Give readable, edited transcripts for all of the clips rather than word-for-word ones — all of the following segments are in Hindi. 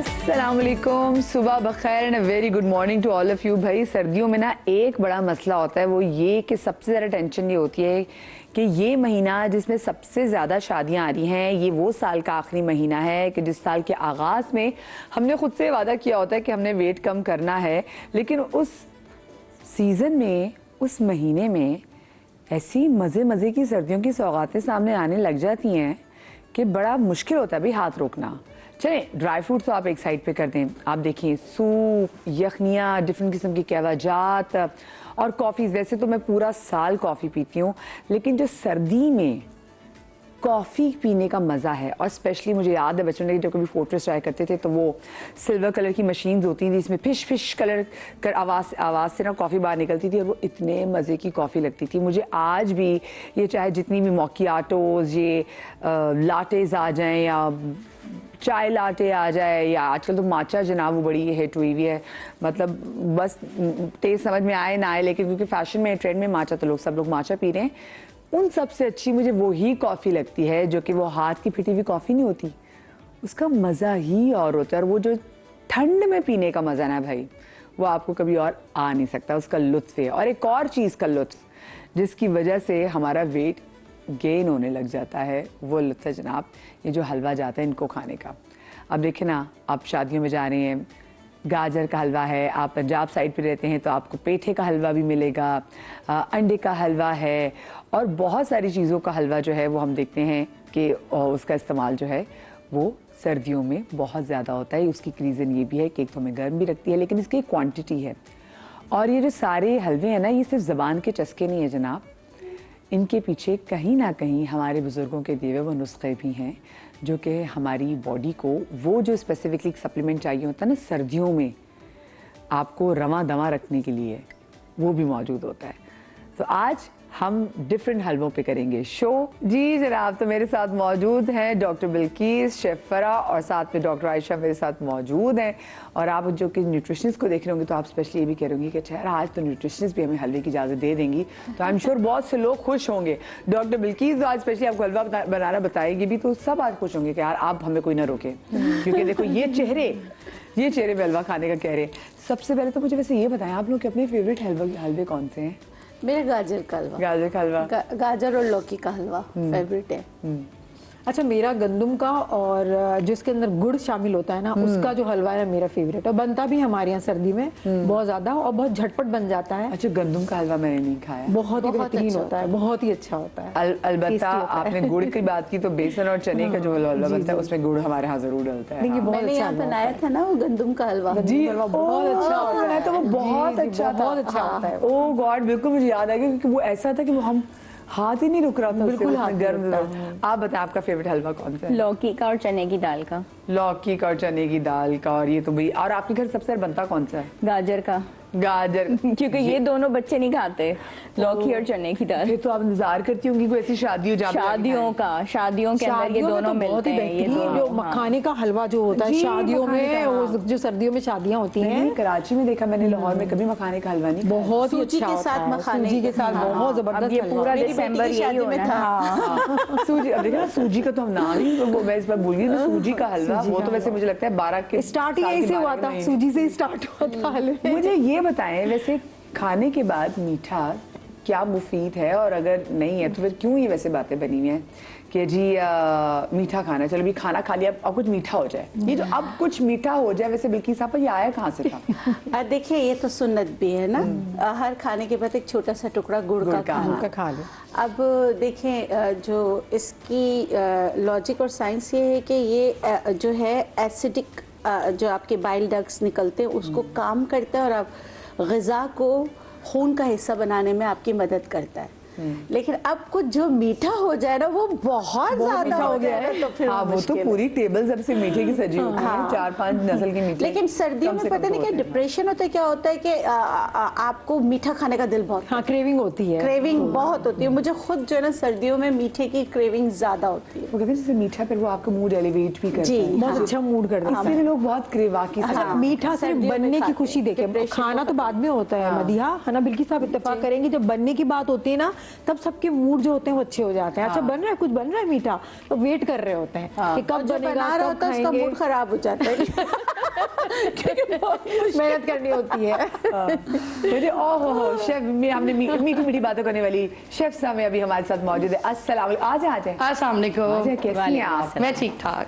अस्सलाम वालेकुम, सुबह बखैर and very good morning to all of you. भाई सर्दियों में ना एक बड़ा मसला होता है, वो ये कि सबसे ज़्यादा टेंशन ये होती है कि ये महीना जिसमें सबसे ज़्यादा शादियां आ रही हैं, ये वो साल का आखिरी महीना है कि जिस साल के आगाज़ में हमने खुद से वादा किया होता है कि हमने वेट कम करना है, लेकिन उस सीज़न में, उस महीने में ऐसी मज़े मज़े की सर्दियों की सौगातें सामने आने लग जाती हैं कि बड़ा मुश्किल होता है भाई हाथ रोकना। चलें, ड्राई फ्रूट तो आप एक साइड पे कर दें, आप देखिए सूप, यखनियाँ, डिफरेंट किस्म की कहवाजात और कॉफ़ीज़। वैसे तो मैं पूरा साल कॉफ़ी पीती हूँ, लेकिन जो सर्दी में कॉफ़ी पीने का मज़ा है, और स्पेशली मुझे याद है बचपन में जब कभी फोटोज ट्राई करते थे तो वो सिल्वर कलर की मशीन्स होती थी, इसमें फिश फिश कलर कर आवाज़ से ना कॉफ़ी बाहर निकलती थी और वो इतने मज़े की कॉफ़ी लगती थी। मुझे आज भी ये चाहे जितनी भी मॉकियाटोज़, ये लाटेज़ आ जाएँ या चाय लाटे आ जाए, या आजकल तो माचा जनाब वो बड़ी हिट हुई हुई है, मतलब बस टेस्ट समझ में आए ना आए, लेकिन क्योंकि फैशन में ट्रेंड में माचा तो सब लोग माचा पी रहे हैं। उन सबसे अच्छी मुझे वही कॉफ़ी लगती है जो कि वो हाथ की पिटी हुई कॉफ़ी नहीं होती, उसका मज़ा ही और होता है। और वो जो ठंड में पीने का मज़ा ना भाई, वो आपको कभी और आ नहीं सकता, उसका लुत्फ़ है। और एक और चीज़ का लुत्फ़ जिसकी वजह से हमारा वेट गेन होने लग जाता है, वो लुत्फ़ है जनाब ये जो हलवा जाता है इनको खाने का। अब देखें ना, आप शादियों में जा रहे हैं, गाजर का हलवा है, आप पंजाब साइड पे रहते हैं तो आपको पेठे का हलवा भी मिलेगा, अंडे का हलवा है, और बहुत सारी चीज़ों का हलवा जो है वो हम देखते हैं कि उसका इस्तेमाल जो है वो सर्दियों में बहुत ज़्यादा होता है। उसकी रीज़न ये भी है कि एक तो हमें गर्म भी रखती है, लेकिन इसकी क्वांटिटी है। और ये जो सारे हलवे हैं ना, ये सिर्फ ज़बान के चस्के नहीं है जनाब, इनके पीछे कहीं ना कहीं हमारे बुज़ुर्गों के दिए हुए वो नुस्खे भी हैं जो कि हमारी बॉडी को वो जो स्पेसिफिकली सप्लीमेंट चाहिए होता है ना सर्दियों में आपको रवां दवा रखने के लिए, वो भी मौजूद होता है। तो आज हम डिफरेंट हलवों पे करेंगे शो। जी जनाब, तो मेरे साथ मौजूद हैं डॉक्टर बिल्किस, शेफ फरा, और साथ में डॉक्टर आयशा मेरे साथ मौजूद हैं। और आप जो कि न्यूट्रिशनिस्ट को देख रहे होंगे तो आप स्पेशली ये भी कह रहे होंगे कि अच्छा यार आज तो न्यूट्रिशनिस्ट भी हमें हलवे की इजाज़त दे देंगी, तो आई एम श्योर बहुत से लोग खुश होंगे। डॉक्टर बिल्किस तो आज स्पेशली आपको हलवा बनाना बताएगी भी, तो सब आज खुश होंगे कि यार आप हमें कोई ना रोके, क्योंकि देखो ये चेहरे पे हलवा खाने का कह रहे हैं। सबसे पहले तो मुझे वैसे ये बताएं, आप लोग के अपने फेवरेट हलवे कौन से हैं? मेरा गाजर का हलवा, गाजर और लौकी का हलवा फेवरेट है। अच्छा, मेरा गंदम का और जिसके अंदर गुड़ शामिल होता है ना, उसका जो हलवा है मेरा फेवरेट, और बनता भी हमारे यहाँ सर्दी में बहुत ज्यादा और बहुत झटपट बन जाता है। अच्छा, गंदम का हलवा मैंने नहीं खाया, बहुत ही बेहतरीन होता है, बहुत ही अच्छा होता है। अलबत्ता आपने गुड़ की बात की तो बेसन और चने का जो हलवा बनता है उसमें गुड़ हमारे यहाँ जरूर डलता है। मैंने यहाँ बनाया था ना वो गंदम का हलवा, जी बहुत अच्छा होता है, तो वो बहुत अच्छा होता है। ओह गॉड, बिल्कुल मुझे याद आ गया, क्योंकि वो ऐसा था कि वो हम हाथ ही नहीं रुक रहा था, बिल्कुल हाथ गर्म। आप बताएं आपका फेवरेट हलवा कौन सा है? लौकी का और चने की दाल का। लौकी का और चने की दाल का, और ये तो भाई, और आपके घर सबसे बनता कौन सा है? गाजर का। गाजर क्योंकि ये दोनों बच्चे नहीं खाते, लौकी और चने की दाल। फिर तो आप इंतजार करती होंगी कोई ऐसी शादी हो जहाँ शादियों के अंदर ये दोनों मिलते हैं। ये जो मखाने का हलवा जो होता है शादियों में, जो सर्दियों में शादियां होती हैं, कराची में देखा मैंने, लाहौर में कभी मखाने का हलवा नहीं, बहुत ही अच्छा के साथ मखाने के साथ बहुत जबरदस्त। ये पूरा दिसंबर यही होना है। सूजी, अब देखा ना सूजी का तो हम नाम ही, मैं इस बार भूल गई ना, सूजी का हलवा, वो तो वैसे मुझे लगता है 12 के स्टार्ट ही यही से हुआ था, सूजी से ही स्टार्ट हुआ था हलवे। मुझे ये बताएं वैसे खाने के बाद मीठा क्या मुफीद है, और अगर नहीं है तो फिर क्यों ये वैसे बातें बनी हुई हैं कि जी मीठा खाना, चलो भी खाना खा लिया अब कुछ मीठा हो जाए, ये जो अब कुछ मीठा हो जाए, वैसे बिल्किस साहब ये आया कहाँ से था? देखिए ये तो सुन्नत भी है ना, हर खाने के बाद एक छोटा सा टुकड़ा गुड़ का खा लो। अब देखें जो इसकी लॉजिक और साइंस ये है कि ये जो है एसिडिक जो आपके बाइल डक्ट्स निकलते हैं उसको काम करता है, और आप ग़िज़ा को खून का हिस्सा बनाने में आपकी मदद करता है। लेकिन अब कुछ जो मीठा हो जाए ना, वो बहुत ज्यादा हो गया है, तो फिर वो तो पूरी टेबल सबसे मीठे की सजी होती है, 4-5 नस्ल की मीठे। लेकिन सर्दियों में पता नहीं क्या डिप्रेशन होता है, क्या होता है कि आपको मीठा खाने का दिल बहुत, हाँ क्रेविंग होती है, क्रेविंग बहुत होती है। मुझे खुद जो है ना सर्दियों में मीठे की क्रेविंग ज्यादा होती है। वो कहते हैं जैसे मीठा पर वो आपका मूड एलिवेट भी करता है, बहुत अच्छा मूड करता है, इसलिए लोग बहुत क्रेवाकी से मीठा सिर्फ बनने की खुशी देखे, खाना तो बाद में होता है मदिहा, है ना बिल्किस साहब इत्तेफाक करेंगे, जब बनने की बात होती है ना तब सबके मूड जो होते हैं वो अच्छे हो जाते हैं। अच्छा बन रहा है, कुछ बन रहा है मीठा, तो वेट कर रहे होते हैं कि कब बनेगा, कब खाएंगे, उसका मूड खराब हो जाता है। मेहनत करनी होती है। मुझे ओहो शेफ में हमने मीठी मीठी बातों करने वाली शेफ साहब अभी हमारे साथ मौजूद है। अस्सलाम वालेकुम। आ जाए अस्सलाम वालेकुम। कैसी हैं आप? मैं ठीक ठाक।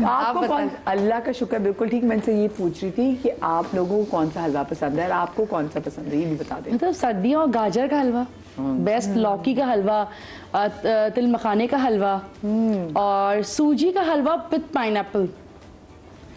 आपको कौन? अल्लाह का शुक्र बिल्कुल ठीक। मैं से ये पूछ रही थी कि आप लोगों को कौन सा हलवा पसंद है और आपको कौन सा पसंद है, ये भी बता दें। मतलब सर्दियों और गाजर का हलवा बेस्ट, लौकी का हलवा, तिल मखाने का हलवा और सूजी का हलवा विद पाइनएप्पल।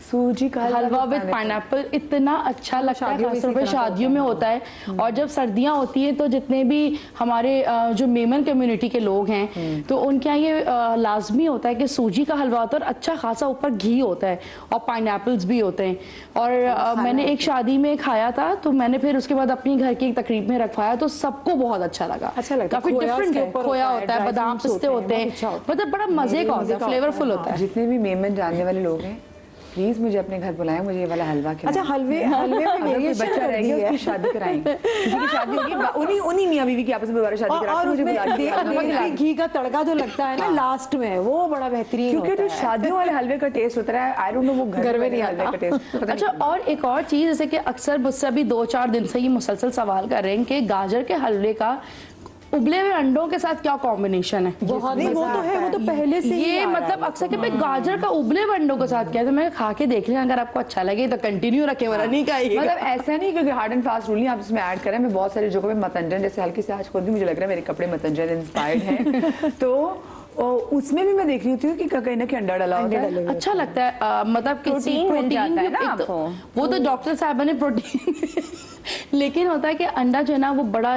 सूजी का हलवा विद पाइनएप्पल इतना अच्छा लगता है, खासतौर पर शादियों में होता है। और जब सर्दियां होती हैं तो जितने भी हमारे जो मेमन कम्युनिटी के लोग हैं तो उनके यहाँ ये लाजमी होता है कि सूजी का हलवा होता है और अच्छा खासा ऊपर घी होता है और पाइनएप्पल्स भी होते हैं। और मैंने एक शादी में खाया था तो मैंने फिर उसके बाद अपनी घर की एक तकरीब में रखवाया तो सबको बहुत अच्छा लगा। अच्छा लगता है। काफी खोया डिफरेंट उसके है, ऊपर खोया होता है, होता है, ड्राई बादाम फ्रूट्स पिस्ते होते हैं, होते बहुत अच्छा हैं, होता है। मतलब बड़ा मजे का होता है, फ्लेवरफुल होता है। जितने भी मेहमान जानने वाले लोग हैं प्लीज मुझे अपने घर बुलाएं, मुझे ये वाला हलवा खिलाएं। अच्छा हलवे में अगर कोई वेरिएशन बच्चा रह गया उसकी शादी कराएंगे, किसी की शादी होगी उन्हीं मियां बीवी की आपस में दोबारा शादी करा और के मुझे उसमें बुला के देसी घी का तड़का जो लगता है ना लास्ट में, वो बड़ा बेहतरीन क्योंकि होता जो है। शादियों वाले हलवे का टेस्ट होता है आई डोंट नो वो घर में नहीं आता। हलवे का टेस्ट। अच्छा, और एक और चीज जैसे कि अक्सर मुझसे अभी 2-4 दिन से ये मुसलसल सवाल कर रहे हैं कि गाजर के हलवे का उबले हुए अंडों के साथ क्या कॉम्बिनेशन है। बहुत नहीं, वो तो है, वो तो पहले से ही ये आ रहा मतलब है। अक्सर कहते हैं गाजर का उबले हुए अंडों के साथ क्या है, तो मैं खा के देख लें, अगर आपको अच्छा लगे तो कंटिन्यू रखें वरना नहीं खाइएगा। मतलब ऐसा नहीं क्योंकि हार्ड एंड फास्ट रूल नहीं आप इसमें ऐड करें। मैं बहुत सारी जगहों पे मतंजन जैसे हल्की से आज खुद भी मुझे लग रहा है मेरे कपड़े मतंजन इंस्पायर्ड हैं तो उसमें भी मैं देख रही होती हूँ कि कहीं ना कहीं अंडा डला होता है। अच्छा लगता है, मतलब किसी प्रोटीन मिल जाता है ना भी- आपको। वो तो डॉक्टर साहब ने प्रोटीन लेकिन होता है कि अंडा जो है ना वो बड़ा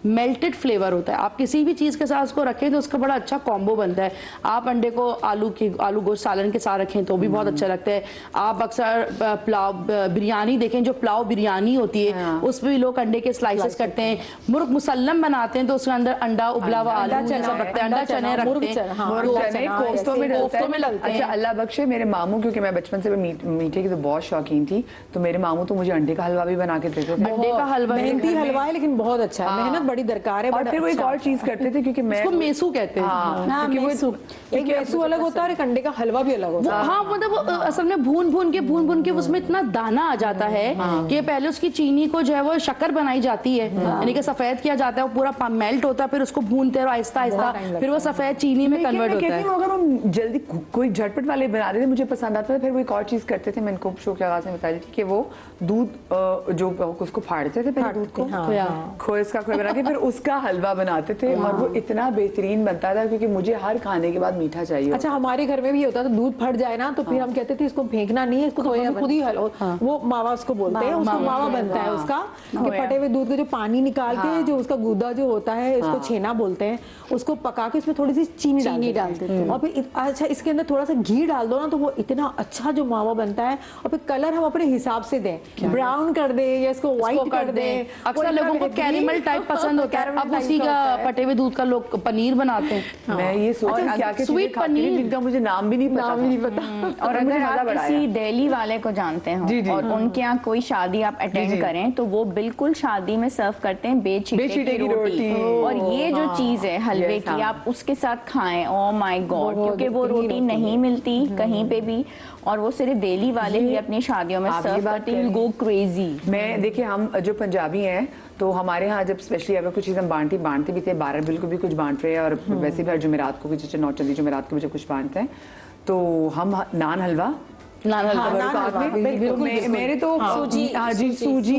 मेल्टेड फ्लेवर होता है। आप किसी भी चीज के साथ उसको रखें तो उसका बड़ा अच्छा कॉम्बो बनता है। आप अंडे को आलू गोश्त सालन के साथ रखें तो भी बहुत अच्छा लगता है। आप अक्सर पुलाव बिरयानी देखें, जो पुलाव बिरयानी होती है उसमें भी लोग अंडे के स्लाइसेस करते हैं। मुर्ग मुसल्लम बनाते हैं तो उसके अंदर अंडा उबला हुआ आलू ये सब रखते हैं, अंडा चने रखते हैं, कोफ्तों में लगते हैं। अच्छा अल्लाह बख्शे मेरे मामू, क्योंकि मैं बचपन से मीठे की तो बहुत शौकीन थी, तो मेरे मामू तो मुझे अंडे का हलवा भी बना के देते थे। अंडे का हलवा मेहनती हलवा है लेकिन बहुत अच्छा है, मेहनत बड़ी दरकार है। और फिर वो एक और चीज करते थे क्योंकि मैं उसको मेसू कहते हैं। हाँ, मेसू। एक मेसू अलग होता है और एक अंडे का हलवा भी अलग होता है। हाँ, मतलब वो असल में भून के उसमें इतना दाना आ जाता है कि पहले उसकी चीनी को जो है वो शक्कर बनाई जाती है, यानी कि सफेद किया जाता है, वो पूरा मेल्ट होता है, फिर उसको भूनते रहो आहिस्ता आहिस्ता, फिर वो सफेद चीनी में कन्वर्ट होता है। अगर हम जल्दी कोई झटपट वाले बना देते मुझे पसंद आता था। फिर वो एक और चीज करते थे, मैं इनको शो के आगाज में बता रही थी कि वो दूध जो उसको फाड़ते थे पहले, दूध को खोए इसका खोए बना के फिर उसका हलवा बनाते थे और वो इतना बेहतरीन बनता था क्योंकि मुझे हर खाने के बाद मीठा चाहिए। अच्छा, हमारे घर में भी होता था, दूध फट जाए ना तो फिर हम कहते थे इसको फेंकना नहीं है, इसको तो हम खुद ही वो मावा उसको बोलते हैं, उसको मावा बनता है उसका, कि फटे हुए दूध का जो पानी निकाल के जो उसका गूदा जो होता है इसको छेना बोलते हैं, उसको पका के उसमें थोड़ी सी चीनी डाल देते हैं और फिर अच्छा इसके अंदर थोड़ा सा घी डाल दो ना तो वो इतना अच्छा जो मावा बनता है। और फिर कलर हम अपने हिसाब से दें, ब्राउन कर दे या इसको व्हाइट कर दे। अक्सर लोगों को कैरेमल टाइप पसंद होता है, अब उसी का फटे हुए दूध का लोग पनीर बनाते हैं। मैं ये सोच रही क्या क्या स्वीट पनीर जिनका मुझे नाम भी नहीं पता। और अगर आप किसी दिल्ली वाले को जानते हो और उनके यहाँ कोई शादी आप अटेंड करें तो वो बिल्कुल शादी में सर्व करते हैं बेचीटे की रोटी। और ये जो चीज है हलवे की, आप उसके साथ खाएं, ओह माय गॉड, क्योंकि वो रोटी नहीं मिलती कहीं पे भी और वो सिर्फ दिल्ली वाले ही अपनी शादियों में सर्व करते हैं। Go crazy. मैं देखिए, हम जो पंजाबी हैं तो हमारे यहाँ जब स्पेशली अगर कुछ चीज़ हम बांटते भी थे, 12 बिल को भी कुछ बांट रहे हैं और वैसे भी हर जुमेरात को कुछ नौचंदी जुमेरात को भी जब कुछ बांटते हैं तो हम नान हलवा मेरे तो सूजी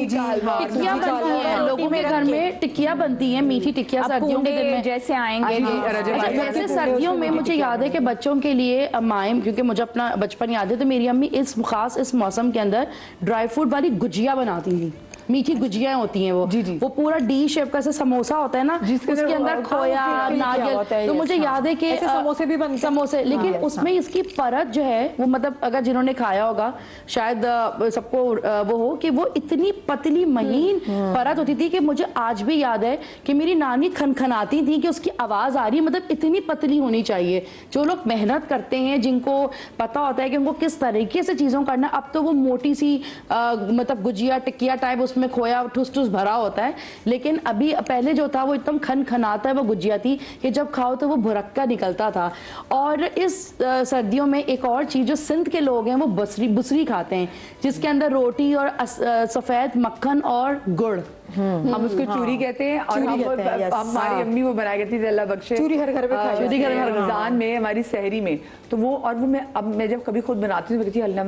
का हलवा, टिक्कियाँ बनती हैं लोगों के घर में, टिक्कियाँ बनती हैं, मीठी टिक्कियाँ सर्दियों के दिन में जैसे आएंगे। जैसे सर्दियों में मुझे याद है कि बच्चों के लिए माएँ, क्योंकि मुझे अपना बचपन याद है, तो मेरी अम्मी इस मौसम के अंदर ड्राई फ्रूट वाली गुजिया बनाती थी। मीठी गुजिया होती हैं वो पूरा डी शेप का ऐसे समोसा होता है ना, उसके अंदर खोया नारियल, तो मुझे याद है कि समोसे भी बनते हैं, समोसे, लेकिन उसमें इसकी परत जो है वो, मतलब अगर जिन्होंने खाया होगा शायद सबको वो हो कि वो इतनी पतली महीन परत होती थी कि मुझे आज भी याद है कि मेरी नानी खनखनाती थी कि उसकी आवाज आ रही है, मतलब इतनी पतली होनी चाहिए। जो लोग मेहनत करते हैं, जिनको पता होता है कि उनको किस तरीके से चीजों करना, अब तो वो मोटी सी मतलब गुजिया टिक्किया टाइप उसमें खोया ठुस ठुस भरा होता है, लेकिन अभी पहले जो था वो एकदम खन खनाता है वो गुजिया थी कि जब खाओ तो वो भुरक्का निकलता था। और इस सर्दियों में एक और चीज़ जो सिंध के लोग हैं वो बुसरी खाते हैं, जिसके अंदर रोटी और सफ़ेद मक्खन और गुड़, हम उसको चूरी कहते हैं। और हमारी अम्मी वो बनाया करती थी, अल्लाह बख्शे, चूरी हर घर में खाई चूरी घर में रमजान में हमारी सहरी में। तो वो और वो मैं जब कभी खुद बनाती हूँ कहती अल्लाह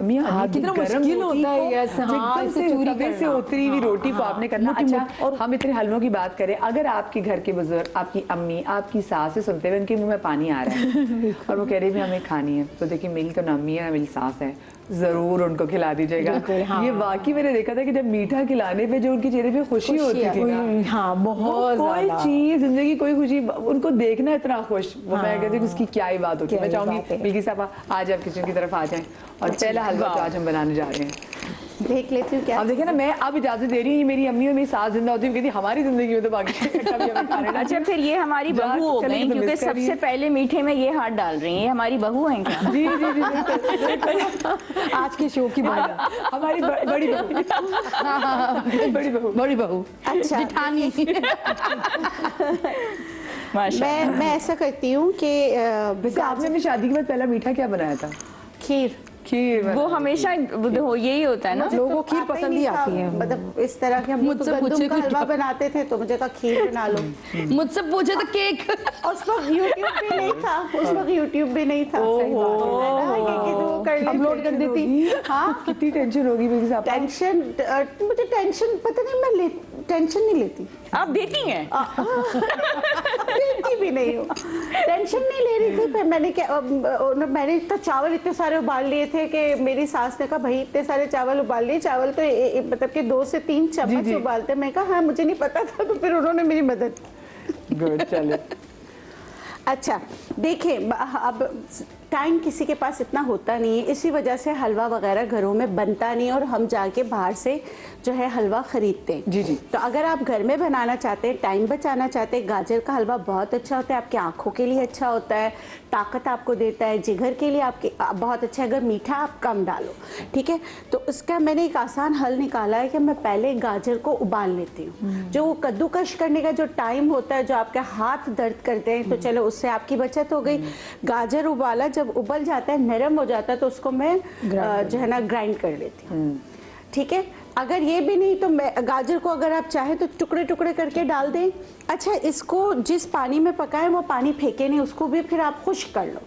मियां कितना मुश्किल होता है एकदम से तवे से उतरी हुई रोटी को आपने करना। अच्छा, और हम इतने हलवों की बात करें, अगर आपके घर के बुजुर्ग, आपकी अम्मी, आपकी सास से सुनते हुए उनके मुंह में पानी आ रहा है और वो कह रही है हमें खानी है, तो देखिए मेरी तो ना अम्मी है ना मेरी सास है, जरूर उनको खिला दीजिएगा। ये वाकई मैंने देखा था कि जब मीठा खिलाने पे जो उनके चेहरे पे खुशी होती थी ना, हाँ बहुत कोई चीज जिंदगी कोई खुशी, उनको देखना इतना खुश, वो मैं कहती हूँ उसकी क्या ही बात होती है। मैं चाहूंगी बिल्की साहब आज आप किचन की तरफ आ जाएं और पहला हलवा तो आज हम बनाने जा रहे हैं। देख लेती हूँ क्या। अब देखिए ना, मैं अब इजाजत दे रही हूँ, मेरी अम्मी और मेरी सास जिंदा होती कहती हमारी जिंदगी में तो बाकी अच्छा फिर ये हमारी बहू हो गई, क्योंकि सबसे पहले मीठे में ये हाथ डाल रही हैं, ये हमारी बहू हैं क्या? जी जी जी, आज के शो की बात हमारी बड़ी बहू, बड़ी बहू अच्छा जिठानी। मैं ऐसा करती हूँ कि वैसे आपने अपनी शादी के बाद पहला मीठा क्या बनाया था? खीर। वो हमेशा यही होता है ना, लोगों को खीर पसंद ही आती है। मतलब इस तरह के हम लोग मुझसे गंदम पूछे का हलवा बनाते थे, तो मुझे कहा खीर बना लो। मुझसे पूछे तो केक। उस वक्त यूट्यूब भी नहीं था, उस वक्त यूट्यूब भी नहीं था। सही बात है ना, कि वो कर लेते, अपलोड कर देती। हाँ, कितनी टेंशन होगी मेरे साथ। टेंशन, मुझे टेंशन पता नहीं, मैं टेंशन नहीं लेती। आप देती हैं? देती भी नहीं हूँ, टेंशन नहीं ले रही थी। फिर मैंने तो चावल इतने सारे उबाल लिए थे कि मेरी सास ने कहा भाई इतने सारे चावल उबाल लिए, चावल तो मतलब कि 2 से 3 चम्मच उबालते। मैं कहा हाँ मुझे नहीं पता था, तो फिर उन्होंने मेरी मदद की। गुड, चले। अच्छा देखिए, अब टाइम किसी के पास इतना होता नहीं है, इसी वजह से हलवा वगैरह घरों में बनता नहीं और हम जाके बाहर से जो है हलवा खरीदते हैं। जी जी। तो अगर आप घर में बनाना चाहते हैं, टाइम बचाना चाहते हैं, गाजर का हलवा बहुत अच्छा होता है, आपकी आंखों के लिए अच्छा होता है, ताकत आपको देता है, जिगर के लिए आपके बहुत अच्छा है। अगर मीठा आप कम डालो, ठीक है। तो उसका मैंने एक आसान हल निकाला है कि मैं पहले गाजर को उबाल लेती हूँ। जो कद्दूकश करने का जो टाइम होता है, जो आपके हाथ दर्द करते हैं, तो चलो उससे आपकी बचत हो गई। गाजर उबाला, जब उबल जाता है, नरम हो जाता है, तो उसको मैं जो है ना ग्राइंड कर लेती हूँ, ठीक है। अगर ये भी नहीं तो मैं गाजर को अगर आप चाहें तो टुकड़े टुकड़े करके डाल दें। अच्छा, इसको जिस पानी में पकाएं वो पानी फेंके नहीं, उसको भी फिर आप खुश्क कर लो,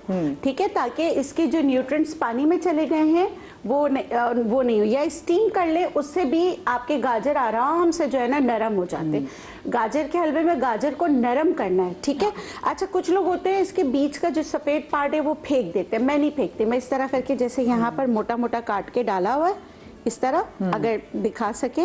ठीक है, ताकि इसके जो न्यूट्रिएंट्स पानी में चले गए हैं वो नहीं हो। या स्टीम कर ले, उससे भी आपके गाजर आराम से जो है ना नरम हो जाते हैं। गाजर के हलवे में गाजर को नरम करना है, ठीक है। अच्छा, कुछ लोग होते हैं इसके बीच का जो सफ़ेद पार्ट है वो फेंक देते हैं, मैं नहीं फेंकती। मैं इस तरह करके, जैसे यहाँ पर मोटा मोटा काट के डाला हुआ है, इस तरह अगर दिखा सके,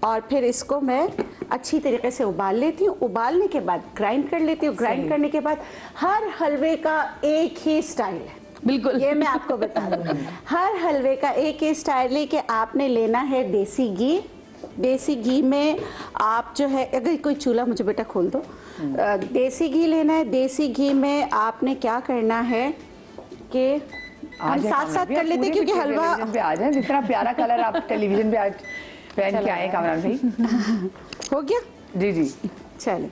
और फिर इसको मैं अच्छी तरीके से उबाल लेती हूँ। उबालने के बाद ग्राइंड कर लेती हूँ। ग्राइंड करने के बाद हर हलवे का एक ही स्टाइल है, बिल्कुल, ये मैं आपको बता दूँ। हर हलवे का एक ही स्टाइल है कि आपने लेना है देसी घी। देसी घी में आप जो है, अगर कोई चूल्हा मुझे बेटा खोल दो, देसी घी लेना है। देसी घी में आपने क्या करना है कि हम साथ साथ कर लेते हैं, क्योंकि हलवा आ जाए। जितना प्यारा कलर आप टेलीविजन पे आज पहन के आए कामरान भाई। हो गया जी जी, चलो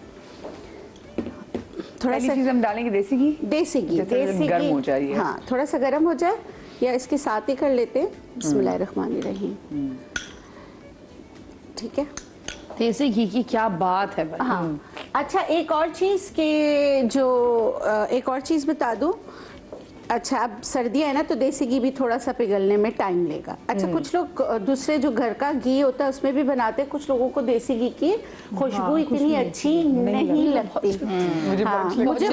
थोड़ा सा चीज हम डालेंगे देसी घी। देसी घी, देसी गर्म घी हो जाए, हाँ थोड़ा सा गर्म हो जाए, या इसके साथ ही कर लेते हैं। बिस्मिल्लाहिर्रहमानिर्रहीम, ठीक है। देसी घी की क्या बात है भाई। हाँ, अच्छा एक और चीज़ एक और चीज़ बता दूं। अच्छा, अब सर्दियाँ है ना, तो देसी घी भी थोड़ा सा पिघलने में टाइम लेगा। अच्छा, कुछ लोग दूसरे जो घर का घी होता है उसमें भी बनाते हैं। कुछ लोगों को देसी घी की खुशबू इतनी अच्छी नहीं लगती। मुझे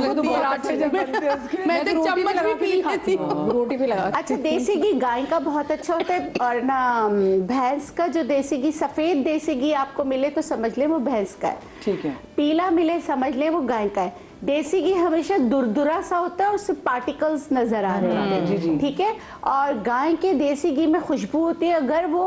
मैं तो चम्मच भी पी लेती हूँ, रोटी पे लगा। अच्छा, देसी घी गाय का बहुत अच्छा होता है, और ना भैंस का जो देसी घी, सफेद देसी घी आपको मिले तो समझ ले वो भैंस का है, ठीक है। पीला मिले समझ ले वो गाय का है। देसी घी हमेशा दुरदुरा सा होता है और उससे पार्टिकल्स नजर आ रहे होते हैं, ठीक है। और गाय के देसी घी में खुशबू होती है अगर वो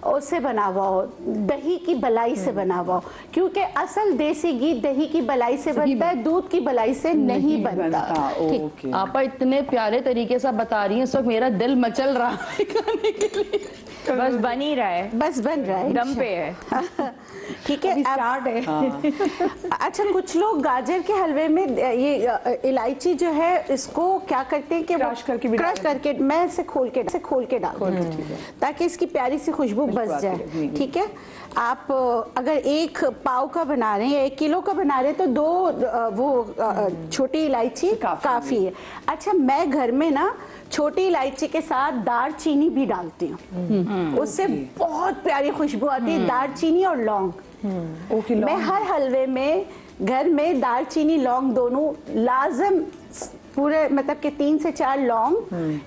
उससे बना हुआ हो, दही की बलाई से बना हुआ हो, क्योंकि असल देसी घी दही की बलाई से बनता है, दूध की बलाई से नहीं बनता। ठीक। आप इतने प्यारे तरीके से बता रही हैं, इस वक्त मेरा दिल मचल रहा है खाने के लिए। बस बन ही रहा है, बस बन रहा है, दम पे है। ठीक है, स्टार्ट है। अच्छा, कुछ लोग गाजर के हलवे में ये इलायची जो है इसको क्या करते हैं कि क्रश करके भी क्रश करके मैं इसे खोल के डाल ताकि इसकी प्यारी सी खुशबू बस जाए, ठीक है। आप अगर 1 पाव का बना रहे हैं या 1 किलो का बना रहे हैं तो 2 वो छोटी इलायची काफी है। अच्छा, मैं घर में ना छोटी इलायची के साथ दालचीनी भी डालती हूँ, उससे बहुत प्यारी खुशबू आती है, दालचीनी और लौंग। मैं हर हलवे में घर में दालचीनी लौंग दोनों लाजम, पूरे मतलब कि 3 से 4 लौंग,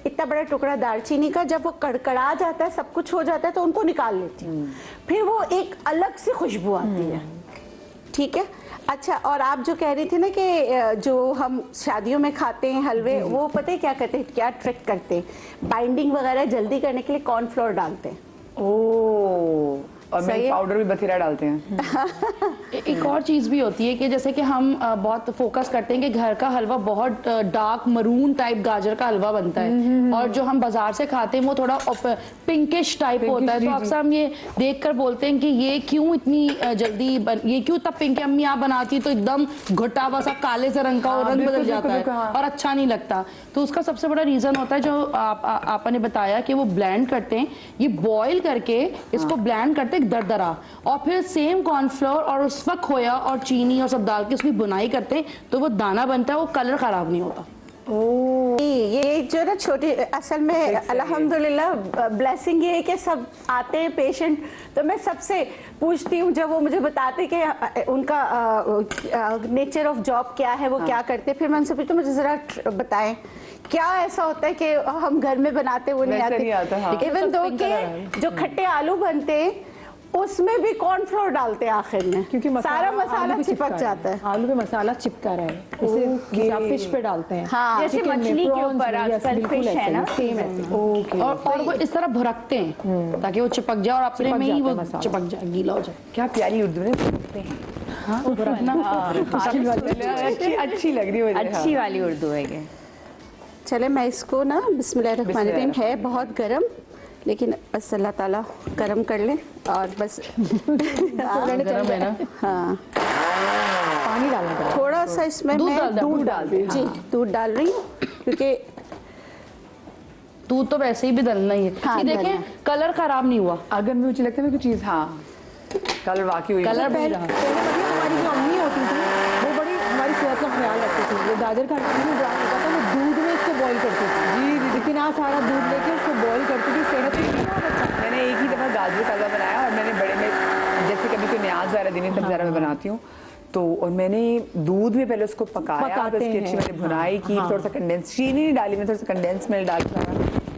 इतना बड़ा टुकड़ा दालचीनी का, जब वो कड़कड़ा जाता है, सब कुछ हो जाता है तो उनको निकाल लेती हूँ, फिर वो एक अलग सी खुशबू आती है, ठीक है। अच्छा, और आप जो कह रही थी ना कि जो हम शादियों में खाते हैं हलवे, वो पता है क्या करते हैं, क्या ट्रिक करते हैं, बाइंडिंग वगैरह जल्दी करने के लिए कॉर्नफ्लोर डालते हैं। ओह, और मिल्क पाउडर भी बथेरा डालते हैं। एक और चीज़ भी होती है कि जैसे कि हम बहुत फोकस करते हैं कि घर का हलवा बहुत डार्क मरून टाइप गाजर का हलवा बनता है, और जो हम बाजार से खाते हैं वो थोड़ा पिंकिश टाइप होता है। तो अक्सर हम ये देखकर बोलते हैं कि ये क्यों इतनी जल्दी ये क्यों तब पिंक, अम्मी आप बनाती तो एकदम घुटा हुआ सा काले से रंग का और रंग बदल जाता है और अच्छा नहीं लगता। तो उसका सबसे बड़ा रीजन होता है जो आपने बताया कि वो ब्लेंड करते हैं, ये बॉईल करके इसको ब्लेंड करते हैं दरदरा, और फिर सेम कॉर्नफ्लोर और उस वक्त खोया और चीनी और सब डाल के उसकी बुनाई करते हैं, तो वो दाना बनता है, वो कलर खराब नहीं होता। ये जो ना छोटी, असल में अल्हम्दुलिल्लाह ब्लेसिंग ये है कि सब आते हैं पेशेंट, तो मैं सबसे पूछती हूँ जब वो मुझे बताते कि उनका नेचर ऑफ जॉब क्या है, वो क्या करते, फिर मैं उनसे पूछती हूँ मुझे जरा बताएं क्या ऐसा होता है कि हम घर में बनाते वो नहीं आते। इवन दो के जो खट्टे आलू बनते हैं उसमें भी कॉर्नफ्लोर डालते हैं आखिर में, क्योंकि सारा मसाला चिपक जाता है, आलू पे मसाला चिपका रहा है, इसे आप फिश पे डालते हैं। हाँ, जैसे मछली के ऊपर आजकल फिश है ना, सेम ऐसे। और वो इस तरह भुरकते हैं ताकि वो चिपक जाए और अपने में ही वो चिपक जाए, गीला हो जाए। क्या प्यारी उर्दू में बोलते हैं। हाँ, भुरकना अच्छी लग रही है, अच्छी वाली उर्दू है ये। चले मैं इसको ना बिस्मिल्लाहिर्रहमानिर्रहीम, है बहुत गर्म, लेकिन बस अल्लाह ताला गर्म कर ले और बस गरम है ना। हाँ, पानी डालना पड़ेगा, थोड़ा सा इसमें मैं दूध डाल रही हूँ। जी, दूध डाल रही हूँ क्योंकि दूध तो वैसे ही भी डलना ही है। हाँ, ये देखें कलर खराब नहीं हुआ। अगर मुझे लगता है कोई चीज, हाँ कलर वाकई हुई, कलर भी रहा। हमारी जो अम्मी होती थी वो बड़ी हमारी सेहत का ख्याल रखती थी। वो गाजर का हलवा ड्राई होता था, वो दूध में इसको बॉईल करती थी। जी, इतना सारा दूध लेके उसको बॉईल करती थी, सेहत के लिए बहुत अच्छा। मैंने एक ही दफा गाजर का हलवा बनाया, और मैंने बड़े में जैसे कभी कोई न्याज ज़रा दिन तब ज़रा मैं बनाती हूँ तो, और मैंने दूध में पहले उसको पकाया, उसकी अच्छी मैंने भुनाई की, थोड़ा सा कंडेंस चीनी नहीं डाली, मैं थोड़ा सा कंडेंस मिल्क डाल,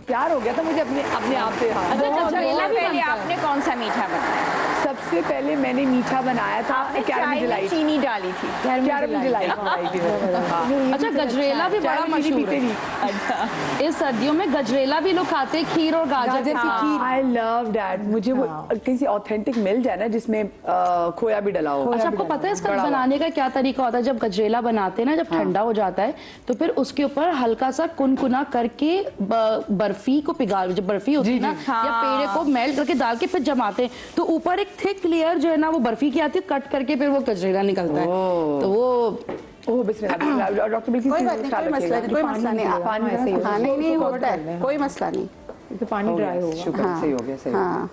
प्यार हो गया था मुझे अपने आप से। अच्छा, पहले आपने कौन सा मीठा बनाया? सबसे पहले मैंने मीठा बनाया था, चाय में चीनी डाली थी, अच्छा, गजरेला भी बड़ा मशहूर है। अच्छा, इस सर्दियों में गजरेला भी लोग खाते हैं, खीर और गाजर की खीर। I love that. मुझे वो किसी ऑथेंटिक मिल जाए ना जिसमें खोया भी डला हो। अच्छा, आपको पता है इसका बनाने का क्या तरीका होता है? जब गजरेला बनाते हैं ना, जब ठंडा हो जाता है तो फिर उसके ऊपर हल्का सा कुनकुना करके बर्फी को पिघाल, जब बर्फी होती है ना या पेड़े को मेल्ट करके डाल के फिर जमाते हैं, तो ऊपर एक थिक लेयर जो है ना वो बर्फी की आती है, कट करके फिर वो गजरेला निकलता है। तो वो बिस्मिल्लाह डॉक्टर बिल्कुल कोई बात नहीं, कोई मसला नहीं, कोई मसला नहीं, हाँ नहीं होता है, कोई मसला नहीं, तो पानी ड्राई होगा। शुक्र, सही हो गया, सही हो गया। हाँ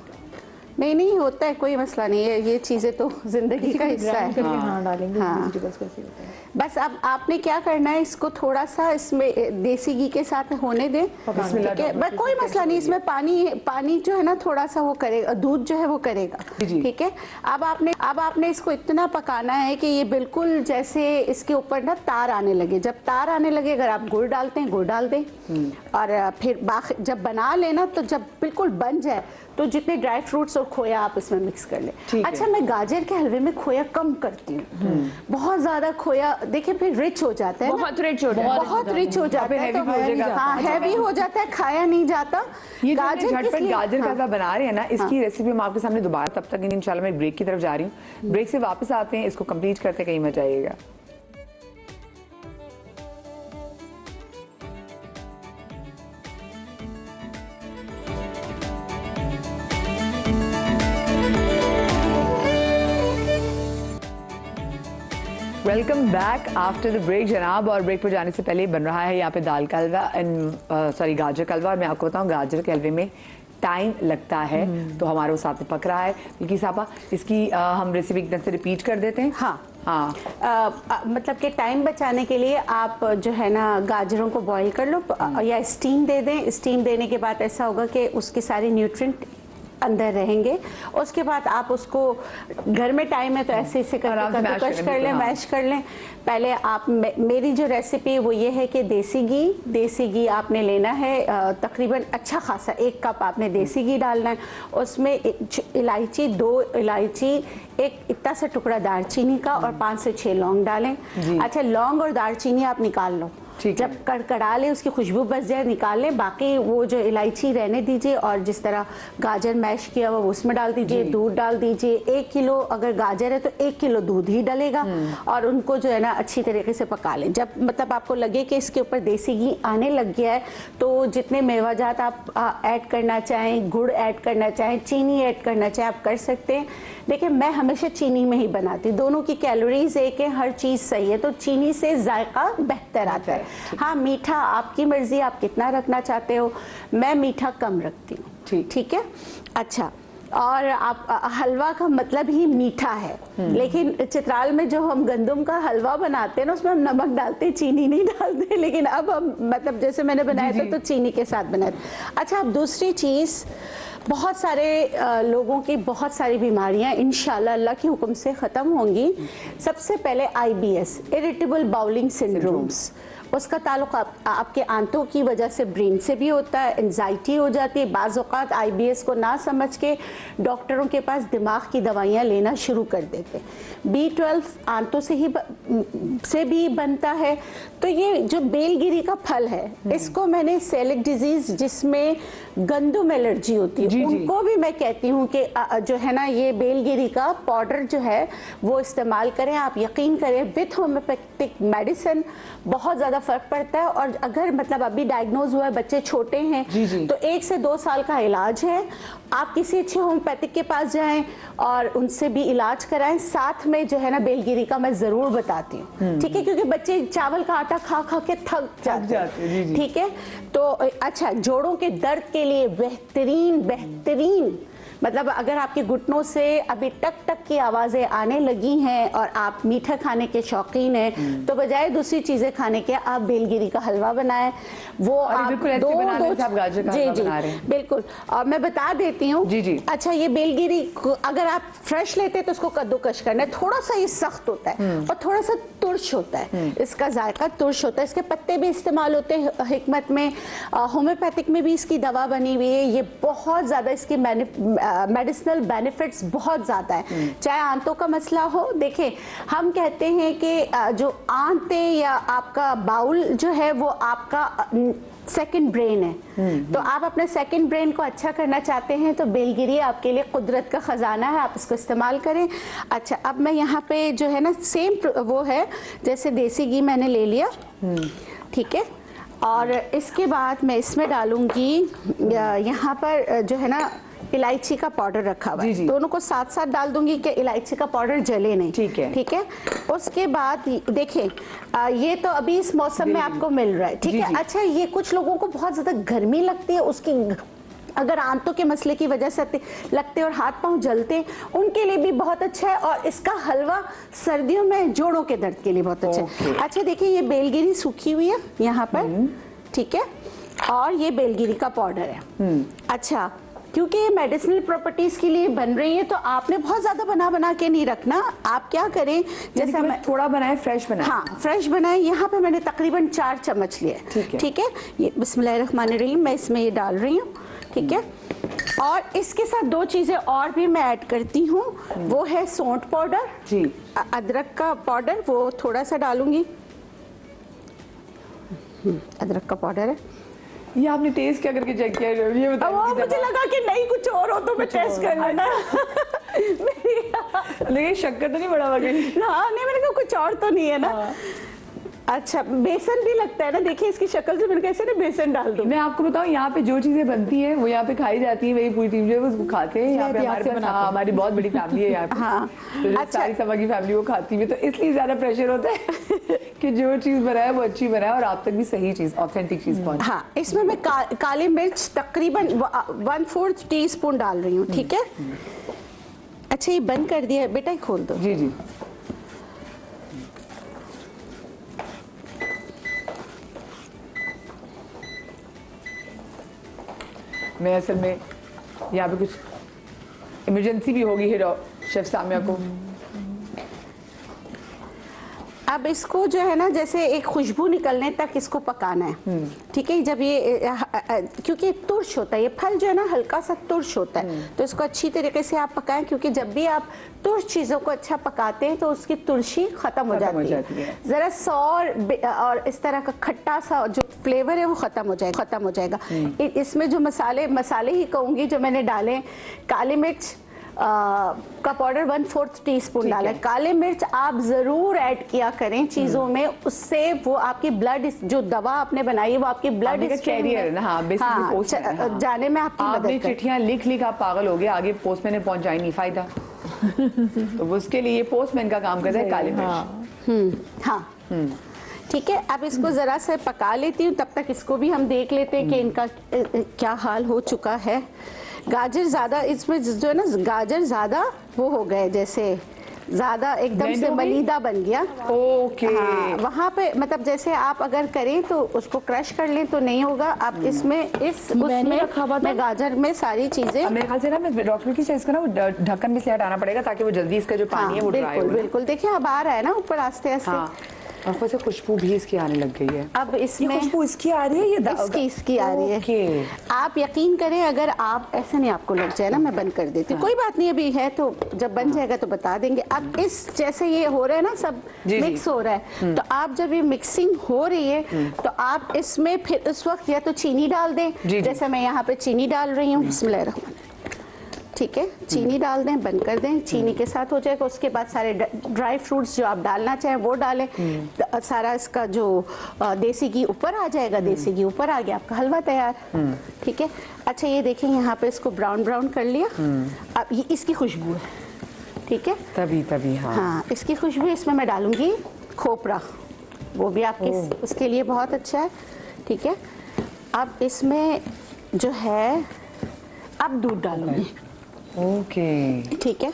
नहीं होता है, कोई मसला नहीं है, ये चीजें तो जिंदगी का हिस्सा है। हाँ डालेंगे, हाँ। वेजिटेबल्स कैसे होते हैं। बस अब आपने क्या करना है, इसको थोड़ा सा इसमें देसी घी के साथ होने दें, ठीक है, बस कोई मसला नहीं, इसमें पानी जो है ना थोड़ा सा वो करेगा, दूध जो है वो करेगा, ठीक है। अब आपने इसको इतना पकाना है कि ये बिल्कुल जैसे इसके ऊपर ना तार आने लगे। जब तार आने लगे, अगर आप गुड़ डालते हैं गुड़ डाल दें, और फिर जब बना लेना तो जब बिल्कुल बन जाए तो जितने ड्राई फ्रूट्स और खोया आप इसमें मिक्स कर लें। ठीक है। अच्छा, मैं गाजर के हलवे में खोया कम करती हूँ, बहुत ज्यादा खोया देखिए फिर रिच हो जाता है, बहुत रिच हो जाता है, बहुत रिच हो जाता है, heavy भी हो जाएगा। हाँ हैवी हो जाता है, खाया नहीं जाता। ये जो हमने गाजर किस झटपट लिए? गाजर का हाँ। हलवा बना रहे हैं ना, इसकी रेसिपी हम आपके सामने दोबारा तब तक इंशाल्लाह मैं ब्रेक की तरफ जा रही हूँ। ब्रेक से वापस आते हैं, इसको कंप्लीट करते कहीं मत जाइएगा। Welcome back after the break जनाब। और ब्रेक पर जाने से पहले बन रहा है यहाँ पे दाल का हलवा एंड गाजर का हलवा। और मैं आपको बताऊँ गाजर के हलवे में टाइम लगता है, तो हमारे वो साथ में पक रहा है। बिल्की साहबा, इसकी हम रेसिपी एक तरह से रिपीट कर देते हैं। हाँ मतलब कि टाइम बचाने के लिए आप जो है ना गाजरों को बॉईल कर लो या स्टीम दे दें। स्टीम देने के बाद ऐसा होगा कि उसके सारे न्यूट्रिएंट अंदर रहेंगे। उसके बाद आप उसको घर में टाइम है तो ऐसे ऐसे करके कद्दूकस कर लें, मैश कर लें। पहले आप मेरी जो रेसिपी है वो ये है कि देसी घी आपने लेना है, तकरीबन अच्छा खासा 1 कप आपने देसी घी डालना है। उसमें इलायची, 2 इलायची, एक इतना सा टुकड़ा दालचीनी का और 5 से 6 लौंग डालें। अच्छा, लौंग और दालचीनी आप निकाल लो, जब कड़कड़ा ले उसकी खुशबू बस जाए निकाल लें। बाकी वो जो इलायची रहने दीजिए और जिस तरह गाजर मैश किया हुआ उसमें डाल दीजिए, दूध डाल दीजिए। 1 किलो अगर गाजर है तो 1 किलो दूध ही डलेगा और उनको जो है ना अच्छी तरीके से पका लें। जब मतलब आपको लगे कि इसके ऊपर देसी घी आने लग गया है तो जितने मेवाजात आप ऐड करना चाहें, गुड़ ऐड करना चाहें, चीनी ऐड करना चाहें, आप कर सकते हैं। देखिए मैं हमेशा चीनी में ही बनाती, दोनों की कैलोरीज एक है, हर चीज़ सही है, तो चीनी से जायका बेहतर आता है। हाँ, मीठा आपकी मर्जी, आप कितना रखना चाहते हो, मैं मीठा कम रखती हूँ। ठीक है। अच्छा, और आप हलवा का मतलब ही मीठा है, लेकिन चित्राल में जो हम गंदम का हलवा बनाते हैं ना उसमें हम नमक डालते हैं, चीनी नहीं डालते। लेकिन अब हम मतलब जैसे मैंने बनाया था तो चीनी के साथ बनाया था। अच्छा, अब दूसरी चीज़, बहुत सारे लोगों की बहुत सारी बीमारियां इंशाल्लाह अल्लाह के हुक्म से ख़त्म होंगी। सबसे पहले IBS, इरिटेबल बाउलिंग सिंड्रोम्स, उसका ताल्लुक आपके आंतों की वजह से ब्रेन से भी होता है, एंजाइटी हो जाती है। बाज़ औक़ात IBS को ना समझ के डॉक्टरों के पास दिमाग की दवाइयाँ लेना शुरू कर देते हैं। B12 आंतों से भी बनता है। तो ये जो बेलगिरी का फल है, इसको मैंने सेलिक डिजीज़ जिसमें गंदम एलर्जी होती है उनको भी मैं कहती हूँ कि जो है ना ये बेलगिरी का पाउडर जो है वो इस्तेमाल करें। आप यकीन करें विथ होम्योपैथिक मेडिसिन बहुत ज़्यादा फ़र्क पड़ता है। और अगर मतलब अभी डायग्नोज हुआ है, बच्चे छोटे हैं, तो 1 से 2 साल का इलाज है। आप किसी अच्छे होम्योपैथिक के पास जाएं और उनसे भी इलाज कराएं। साथ में जो है ना बेलगिरी का मैं ज़रूर बताती हूँ, ठीक है, क्योंकि बच्चे चावल का आटा खा खा के थक जाते हैं। ठीक है। तो अच्छा, जोड़ों के दर्द के लिए बेहतरीन मतलब अगर आपके घुटनों से अभी टक टक की आवाज़ें आने लगी हैं और आप मीठा खाने के शौकीन हैं तो बजाय दूसरी चीज़ें खाने के आप बेलगिरी का हलवा बनाएं। वो आप जी बिल्कुल। और मैं बता देती हूँ। अच्छा, ये बेलगिरी अगर आप फ्रेश लेते हैं तो उसको कद्दूकस करना है। थोड़ा सा ये सख्त होता है और थोड़ा सा तुर्श होता है, इसका जायका तुर्श होता है। इसके पत्ते भी इस्तेमाल होते हैं हिकमत में, होम्योपैथिक में भी इसकी दवा बनी हुई है। ये बहुत ज़्यादा इसकी मेडिसिनल बेनिफिट्स बहुत ज़्यादा है। चाहे आंतों का मसला हो, देखें हम कहते हैं कि जो आंतें या आपका बाउल जो है वो आपका सेकंड ब्रेन है। तो आप अपने सेकंड ब्रेन को अच्छा करना चाहते हैं तो बेलगिरी आपके लिए कुदरत का खजाना है, आप इसको इस्तेमाल करें। अच्छा, अब मैं यहाँ पे जो है ना सेम वो है जैसे देसी घी मैंने ले लिया, ठीक है, और इसके बाद मैं इसमें डालूंगी यहाँ पर जो है ना इलायची का पाउडर रखा हुआ है, दोनों को साथ साथ डाल दूंगी कि इलायची का पाउडर जले नहीं। ठीक है, ठीक है। उसके बाद देखें ये तो अभी इस मौसम में आपको मिल रहा है, ठीक है। अच्छा, ये कुछ लोगों को बहुत ज्यादा गर्मी लगती है, उसकी अगर आंतों के मसले की वजह से लगते और हाथ पांव जलते हैं, उनके लिए भी बहुत अच्छा है। और इसका हलवा सर्दियों में जोड़ों के दर्द के लिए बहुत अच्छा है। अच्छा, देखिए ये बेलगिरी सूखी हुई है यहाँ पर, ठीक है, और ये बेलगिरी का पाउडर है। अच्छा, क्योंकि ये मेडिसिनल प्रॉपर्टीज के लिए बन रही है तो आपने बहुत ज्यादा बना के नहीं रखना। आप क्या करें, जैसे मैं थोड़ा बनाए, फ्रेश बनाए। हाँ, फ्रेश बनाए। यहाँ पे मैंने तकरीबन 4 चम्मच लिए, ठीक है। ये बिस्मिल्लाहिर्रहमानिर्रहीम मैं इसमें ये डाल रही हूँ, ठीक है। और इसके साथ दो चीजें और भी मैं ऐड करती हूँ, वो है सौंठ पाउडर जी, अदरक का पाउडर, वो थोड़ा सा डालूंगी। अदरक का पाउडर है। ये आपने टेस्ट क्या करके चेक किया, ये अब वो मुझे लगा कि नहीं कुछ और हो तो मैं टेस्ट कर लेना। लेकिन शक्कर तो नहीं बड़ा वगैरह? हाँ नहीं, मैंने कहा कुछ और तो नहीं है ना। अच्छा, बेसन भी लगता है ना, देखिए इसकी शक्ल से मैंने कैसे ना बेसन डाल दूं। मैं आपको बताऊं, यहाँ पे जो चीजें बनती हैं वो यहाँ पे खाई जाती है, वही पूरी टीम जो है वो खाते हैं यहाँ पे। हमारे पास हमारी बहुत बड़ी फैमिली है यहाँ पे। हाँ, तो जो अच्छा। सारी सभा की फैमिली वो खाती है, तो इसलिए ज्यादा प्रेशर होता है कि जो चीज बनाए वो अच्छी बनाए और आप तक भी सही चीज, ऑथेंटिक चीज पहुंचे। हाँ, इसमें मैं काली मिर्च तकरीबन 1/4 टीस्पून डाल रही हूँ, ठीक है। अच्छा, ये बंद कर दिया है बेटा, ये खोल दो। जी जी। मैं असल में यहाँ पे कुछ इमरजेंसी भी होगी है शेफ सामिया को। अब इसको जो है ना, जैसे एक खुशबू निकलने तक इसको पकाना है, ठीक है। जब ये क्योंकि तुर्श होता है, ये फल जो है ना हल्का सा तुर्श होता है, तो इसको अच्छी तरीके से आप पकाएं, क्योंकि जब भी आप तुर्श चीज़ों को अच्छा पकाते हैं तो उसकी तुर्शी खत्म हो जाती है। ज़रा सौर और इस तरह का खट्टा सा जो फ्लेवर है वो खत्म हो जाएगा। इसमें जो मसाले ही कहूँगी जो मैंने डाले, काली मिर्च का पाउडर 1/4 टीस्पून डाला है। काले मिर्च आप जरूर ऐड किया करें चीजों में, उससे वो आपकी ब्लड, जो दवा आपने बनाई है वो आपकी ब्लड कैरियर है ना। हाँ, जाने में आपकी मदद आपने चिट्ठियां लिख आप पागल हो गए, आगे पोस्टमैन ने पहुंचाई नहीं, फायदा। तो उसके लिए पोस्टमैन का काम करता है काली मिर्च। हाँ, ठीक है। अब इसको जरा से पका लेती हूँ, तब तक इसको भी हम देख लेते हैं कि इनका क्या हाल हो चुका है। गाजर ज्यादा इसमें जो है ना, गाजर ज्यादा वो हो गए, जैसे ज्यादा एकदम से मलीदा बन गया। ओके। हाँ, वहाँ पे मतलब जैसे आप अगर करें तो उसको क्रश कर लें तो नहीं होगा। आप इसमें उसमें गाजर में सारी चीजें, मेरे ख्याल से ना, मैं डॉक्टर की इसको ना ढक्कन भी से हटाना पड़ेगा ताकि वो जल्दी इसका जो पानी है वो ड्राई हो। बिल्कुल, देखिए अब आ रहा है ना ऊपर आस्ते आस्ते। और से खुशबू भी इसकी आने लग गई है। अब इसमें खुशबू इसकी आ रही है, ये इसकी आ रही है। आप यकीन करें, अगर आप ऐसे नहीं आपको लग जाए ना, मैं बंद कर देती हूँ। कोई बात नहीं, अभी है तो जब बन जाएगा तो बता देंगे। अब इस जैसे ये हो रहा है ना, सब मिक्स हो रहा है, तो आप जब ये मिक्सिंग हो रही है तो आप इसमें फिर उस वक्त या तो चीनी डाल दें, जैसे मैं यहाँ पे चीनी डाल रही हूँ। बिस्मिल्लाह, ठीक है, चीनी डाल दें, बंद कर दें, चीनी के साथ हो जाएगा। उसके बाद सारे ड्राई फ्रूट्स जो आप डालना चाहें वो डालें। सारा इसका जो देसी घी ऊपर आ जाएगा, देसी घी ऊपर आ गया, आपका हलवा तैयार। ठीक है। अच्छा, ये देखें यहाँ पे इसको ब्राउन ब्राउन कर लिया। अब ये इसकी खुशबू है, ठीक है, तभी हाँ, इसकी खुशबू। इसमें मैं डालूंगी खोपरा, वो भी आपके उसके लिए बहुत अच्छा है, ठीक है। अब इसमें जो है, अब दूध डालूंगी। ओके, ठीक है।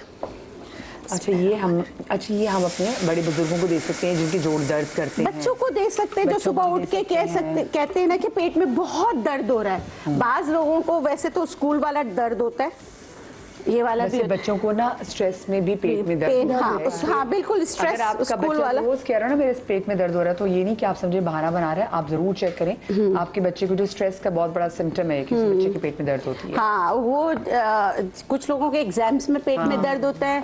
अच्छा, ये हम अपने बड़े बुजुर्गों को दे सकते हैं जिनके जोड़ दर्द करते हैं। बच्चों को दे सकते हैं, जो सुबह उठ के कहते हैं ना कि पेट में बहुत दर्द हो रहा है। बाज लोगों को वैसे तो स्कूल वाला दर्द होता है, ये वाला भी। बच्चों को ना स्ट्रेस में भी पेट में दर्द होता है। हाँ, बिल्कुल, स्ट्रेस स्कूल वाला। रोज कह रहा है ना मेरे पेट में दर्द हो रहा है, तो ये नहीं कि आप समझे बहाना बना रहे हैं, आप जरूर चेक करें। आपके बच्चे को जो स्ट्रेस का बहुत बड़ा सिम्टम है कि बच्चे के पेट में दर्द होती है। हाँ, वो कुछ लोगों के एग्जाम्स में पेट में दर्द होता है,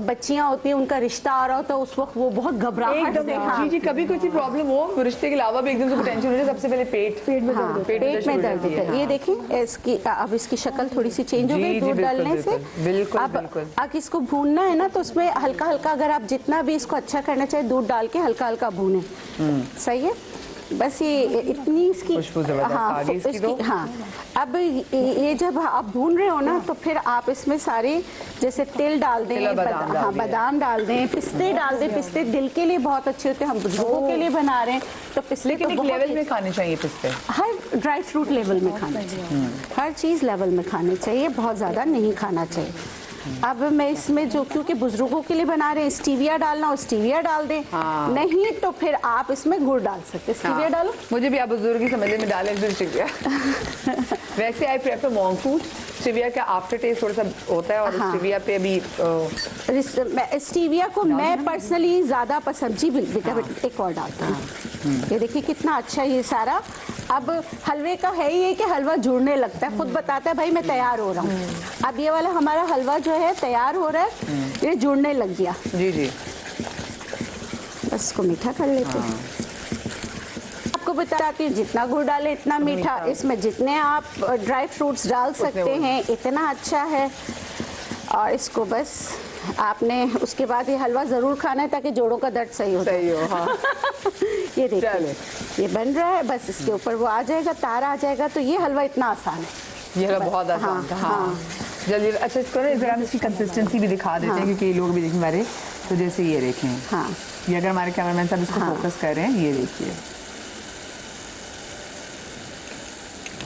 बच्चियां होती हैं उनका रिश्ता आ रहा होता है, उस वक्त वो बहुत घबराहट से। जी जी, कभी कुछ प्रॉब्लम हो, रिश्ते के अलावा भी एकदम से टेंशन हो जाए, सबसे पहले पेट में दर्द होता है। ये देखिए, इसकी अब इसकी शक्ल थोड़ी सी चेंज हो गई दूध डालने से। बिल्कुल। अब इसको भूनना है ना, तो उसमें हल्का हल्का, अगर आप जितना भी इसको अच्छा करना चाहे, दूध डाल के हल्का हल्का भूने। सही है, बस ये इतनी इसकी। हाँ, अब ये जब आप भून रहे हो ना, तो फिर आप इसमें सारे जैसे तिल डाल दें, बादाम डाल दें, पिस्ते डाल दें। पिस्ते दिल के लिए बहुत अच्छे होते हैं, हम बुजुर्गों के लिए बना रहे हैं तो पिस्ते। लेकिन एक लेवल में खाने चाहिए पिस्ते, हर ड्राई फ्रूट लेवल में खाना चाहिए, हर चीज़ लेवल में खानी चाहिए, बहुत ज़्यादा नहीं खाना चाहिए। अब मैं इसमें जो, क्योंकि बुजुर्गों के लिए बना रहे हैं, स्टीविया डालना हो स्टीविया डाल दें। नहीं तो फिर आप इसमें गुड़ डाल सकते हैं। स्टीविया डालो, मुझे भी आप बुजुर्ग की समझने में डालें फिर स्टीविया। वैसे I prefer monk fruit. Stevia का आफ्टर टेस्ट थोड़ा सा होता है, और स्टीविया पे अभी स्टीविया को मैं पर्सनली ज्यादा पसंद। जी बिल्कुल, एक और डालता हूँ। ये देखिए कितना अच्छा ये सारा अब हलवे का है ही है कि हलवा जुड़ने लगता है, खुद बताता है भाई मैं तैयार हो रहा हूँ। अब ये वाला हमारा हलवा जो है तैयार हो रहा है, ये जुड़ने लग गया। जी जी, बस इसको मीठा कर लेते हैं। आपको बताती हूँ जितना गुड़ डाले इतना मीठा, इसमें जितने आप ड्राई फ्रूट्स डाल सकते हैं इतना अच्छा है। और इसको बस आपने उसके बाद ये हलवा ज़रूर खाना है ताकि जोड़ों का दर्द सही हो जाए। सही हो, हाँ। ये देखिए ये बन रहा है, बस इसके ऊपर वो आ जाएगा, तार आ जाएगा, तो ये हलवा इतना आसान है। ये बहुत आसान था। हाँ जल्दी। अच्छा इसको ना जरा हम इसकी कंसिस्टेंसी भी दिखा देते हैं क्योंकि लोग भी देखें हमारे, तो जैसे ये देखें, हाँ ये अगर हमारे कैमरामैन साहब इसको फोकस कर रहे हैं, ये देखिए,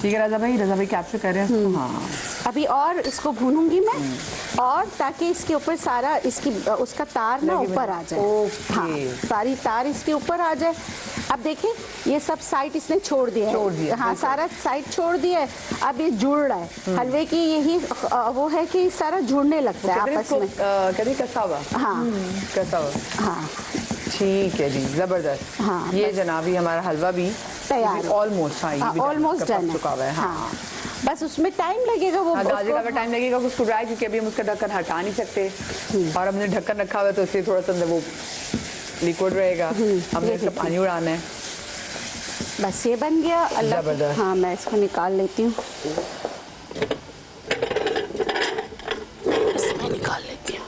ठीक है रजा भाई कैप्चर कर रहे हैं इसको। हाँ अभी और इसको भूनूंगी मैं, और ताकि इसके ऊपर सारा इसकी उसका तार ना ऊपर आ जाए। ओके। हाँ, सारी तार इसके ऊपर आ जाए। अब देखिए ये सब साइड इसने छोड़ दिया है। हाँ सारा साइड छोड़ दिया है। अब ये जुड़ रहा है। हलवे की यही वो है कि सारा जुड़ने लगता है आपस में। कभी कसा हुआ। हाँ कसा हुआ। हाँ ठीक है जी, जबरदस्त। हाँ, ये जनाबी हमारा हलवा भी तैयार है। ऑलमोस्ट। हाँ ये ऑलमोस्ट डन चुका हुआ है। हाँ बस उसमें टाइम लगेगा वो गाजर का टाइम लगेगा उसको ड्राई, क्योंकि अभी हम उसका ढक्कन हटा नहीं सकते और हमने ढक्कन रखा हुआ है तो इसलिए थोड़ा सा अंदर वो लिक्विड रहेगा। हमने इसका पानी उड़ाना है। बस ये बन गया। अल्लाह। हाँ मैं इसको निकाल लेती हूँ। निकाल लेती हूँ।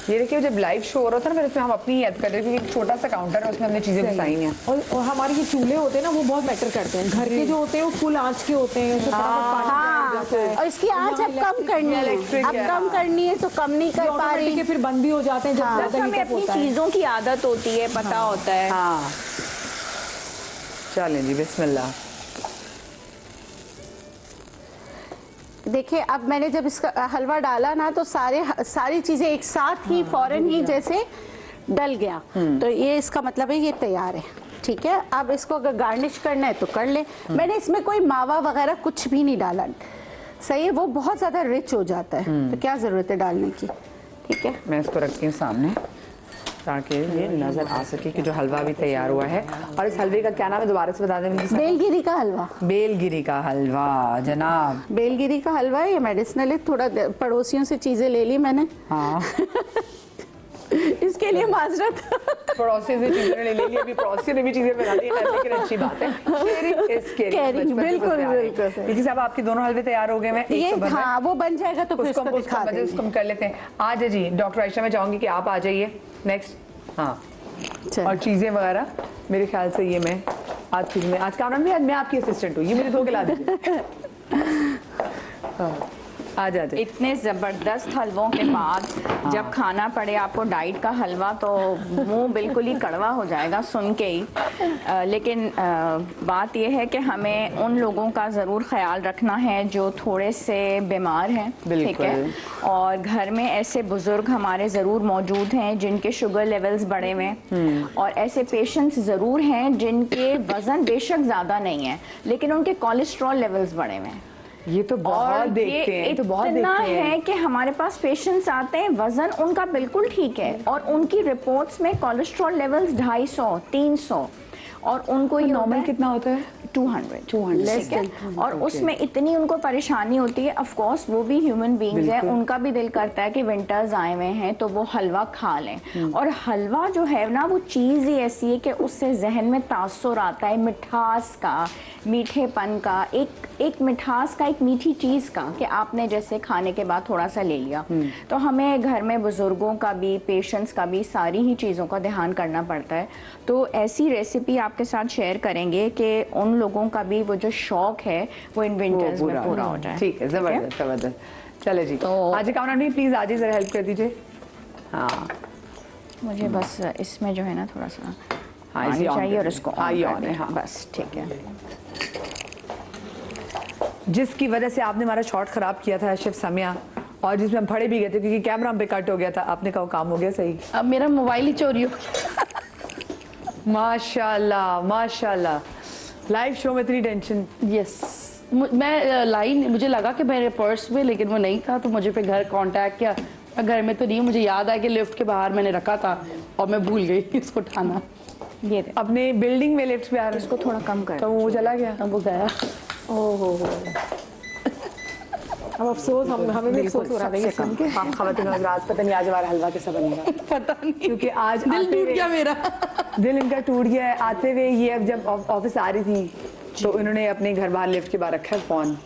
ये देखिए जब लाइव शो हो रहा था ना, फिर इसमें हम अपनी याद कर रहे थे क्योंकि एक छोटा सा काउंटर है, उसमें हमने चीजें घुसाई हैं। और हमारे ये चूल्हे होते हैं ना वो बहुत मैटर करते हैं। घर के जो होते हैं वो फुल आंच के होते हैं, उसमें फटाफट पानी बैठ जाता है। और इसकी आंच अब कम करनी है, अब कम करनी है तो कम नहीं कर पा रही के फिर बंद भी हो जाते हैं जब ज्यादा हमें हीट अपनी होता है। चीजों की आदत होती है, पता होता है। हाँ चलें जी, बिस्मिल्लाह। देखिए अब मैंने जब इसका हलवा डाला ना तो सारी चीजें एक साथ ही फौरन ही जैसे डल गया, तो ये इसका मतलब है ये तैयार है। ठीक है, अब इसको अगर गार्निश करना है तो कर ले। मैंने इसमें कोई मावा वगैरह कुछ भी नहीं डाला। सही है, वो बहुत ज्यादा रिच हो जाता है, तो क्या जरूरत है डालने की। ठीक है, मैं इसको रखती हूँ सामने ताकि ये नजर आ सके कि जो हलवा भी तैयार हुआ है। और इस हलवे का क्या नाम है दोबारा से बता दें। बेलगिरी का हलवा। बेलगिरी का हलवा जनाब। बेलगिरी का हलवा है, ये मेडिसिनल है। थोड़ा पड़ोसियों से चीजें ले ली मैंने। हाँ इसके लिए माजरत। पड़ोसी से चीजें ले ली, अभी पड़ोसी ने भी चीजें बना दी, लेकिन अच्छी बात है। Caring, बिल्कुल बिल्कुल। क्योंकि साहब आपके दोनों हलवे तैयार हो गए हैं। ये हाँ वो बन जाएगा तो फिर उसको दिखा देंगे। उसको हम कर लेते हैं। आज जी डॉक्टर आयशा, मैं चाहूंगी कि आप आ जाइए नेक्स्ट। हाँ और चीजें वगैरह मेरे ख्याल से ये मैं आज कामरान भी, आज मैं आपकी असिस्टेंट हूँ, ये मुझे धो के ला दीजिए। आ जा। इतने ज़बरदस्त हलवों के बाद जब खाना पड़े आपको डाइट का हलवा तो मुंह बिल्कुल ही कड़वा हो जाएगा सुन के ही। लेकिन बात यह है कि हमें उन लोगों का ज़रूर ख्याल रखना है जो थोड़े से बीमार हैं, ठीक है, और घर में ऐसे बुज़ुर्ग हमारे ज़रूर मौजूद हैं जिनके शुगर लेवल्स बढ़े हुए हैं, और ऐसे पेशेंट्स ज़रूर हैं जिनके वज़न बेशक ज़्यादा नहीं है लेकिन उनके कोलेस्ट्रॉल लेवल्स बढ़े हुए हैं। ये तो बहुत देखते हैं, तो बहुत इतना देखते हैं। है कि हमारे पास पेशेंट्स आते हैं, वजन उनका बिल्कुल ठीक है और उनकी रिपोर्ट्स में कोलेस्ट्रॉल लेवल्स 250, 300, और उनको ये नॉर्मल कितना होता है? 200 ठीक है। और उसमें इतनी उनको परेशानी होती है। ऑफ कोर्स वो भी ह्यूमन बीइंग्स हैं, उनका भी दिल करता है कि विंटर्स आए हुए हैं तो वो हलवा खा लें। और हलवा जो है ना वो चीज़ ही ऐसी है कि उससे जहन में तासुर आता है, मिठास का, मीठेपन का, एक मिठास का, एक मीठी चीज़ का, कि आपने जैसे खाने के बाद थोड़ा सा ले लिया। तो हमें घर में बुजुर्गों का भी, पेशेंट्स का भी, सारी ही चीज़ों का ध्यान करना पड़ता है। तो ऐसी रेसिपी आपके साथ शेयर करेंगे कि उन लोगों का भी वो जो शौक है वो इन विंटर्स में पूरा हो जाए। ठीक है, जबरदस्त जबरदस्त। चले जी, तो आज कामरान भी प्लीज आज ही जरा हेल्प कर दीजिए। हाँ मुझे बस इसमें जो है ना थोड़ा सा पानी चाहिए और इसको ऑन है। हाँ बस ठीक है। जिसकी वजह से आपने हमारा शॉट खराब किया था शेफ सामिया, और जिसमें हम फड़े भी गए थे क्योंकि कैमरा हम पे कट हो गया था। आपने कहा काम हो गया सही। अब मेरा मोबाइल ही चोरी हो माशाल्लाह माशाल्लाह, लाइव शो में इतनी टेंशन। यस, मैं लाइन मुझे लगा कि मेरे पर्स में, लेकिन वो नहीं था, तो मुझे फिर घर कांटेक्ट किया। घर में तो नहीं, मुझे याद आया कि लिफ्ट के बाहर मैंने रखा था और मैं भूल गई इसको उठाना। ये दे। अपने बिल्डिंग में लिफ्ट पे आ रहा है, इसको थोड़ा कम कर। तो वो चला गया। अब वो गया। ओहो अब अफसोस, हमें भी अफसोस हो रहा है सुन के। हाँ, खवातीन और हज़रात, पता नहीं आज हमारा हलवा कैसा बनेगा। पता नहीं, क्योंकि आज दिल आते टूट हुए- गया मेरा। दिल इनका टूट गया है। आते हुए ये अब जब ऑफिस आ रही थी तो इन्होंने अपने घर बाहर लिफ्ट के बाहर रखा है फोन।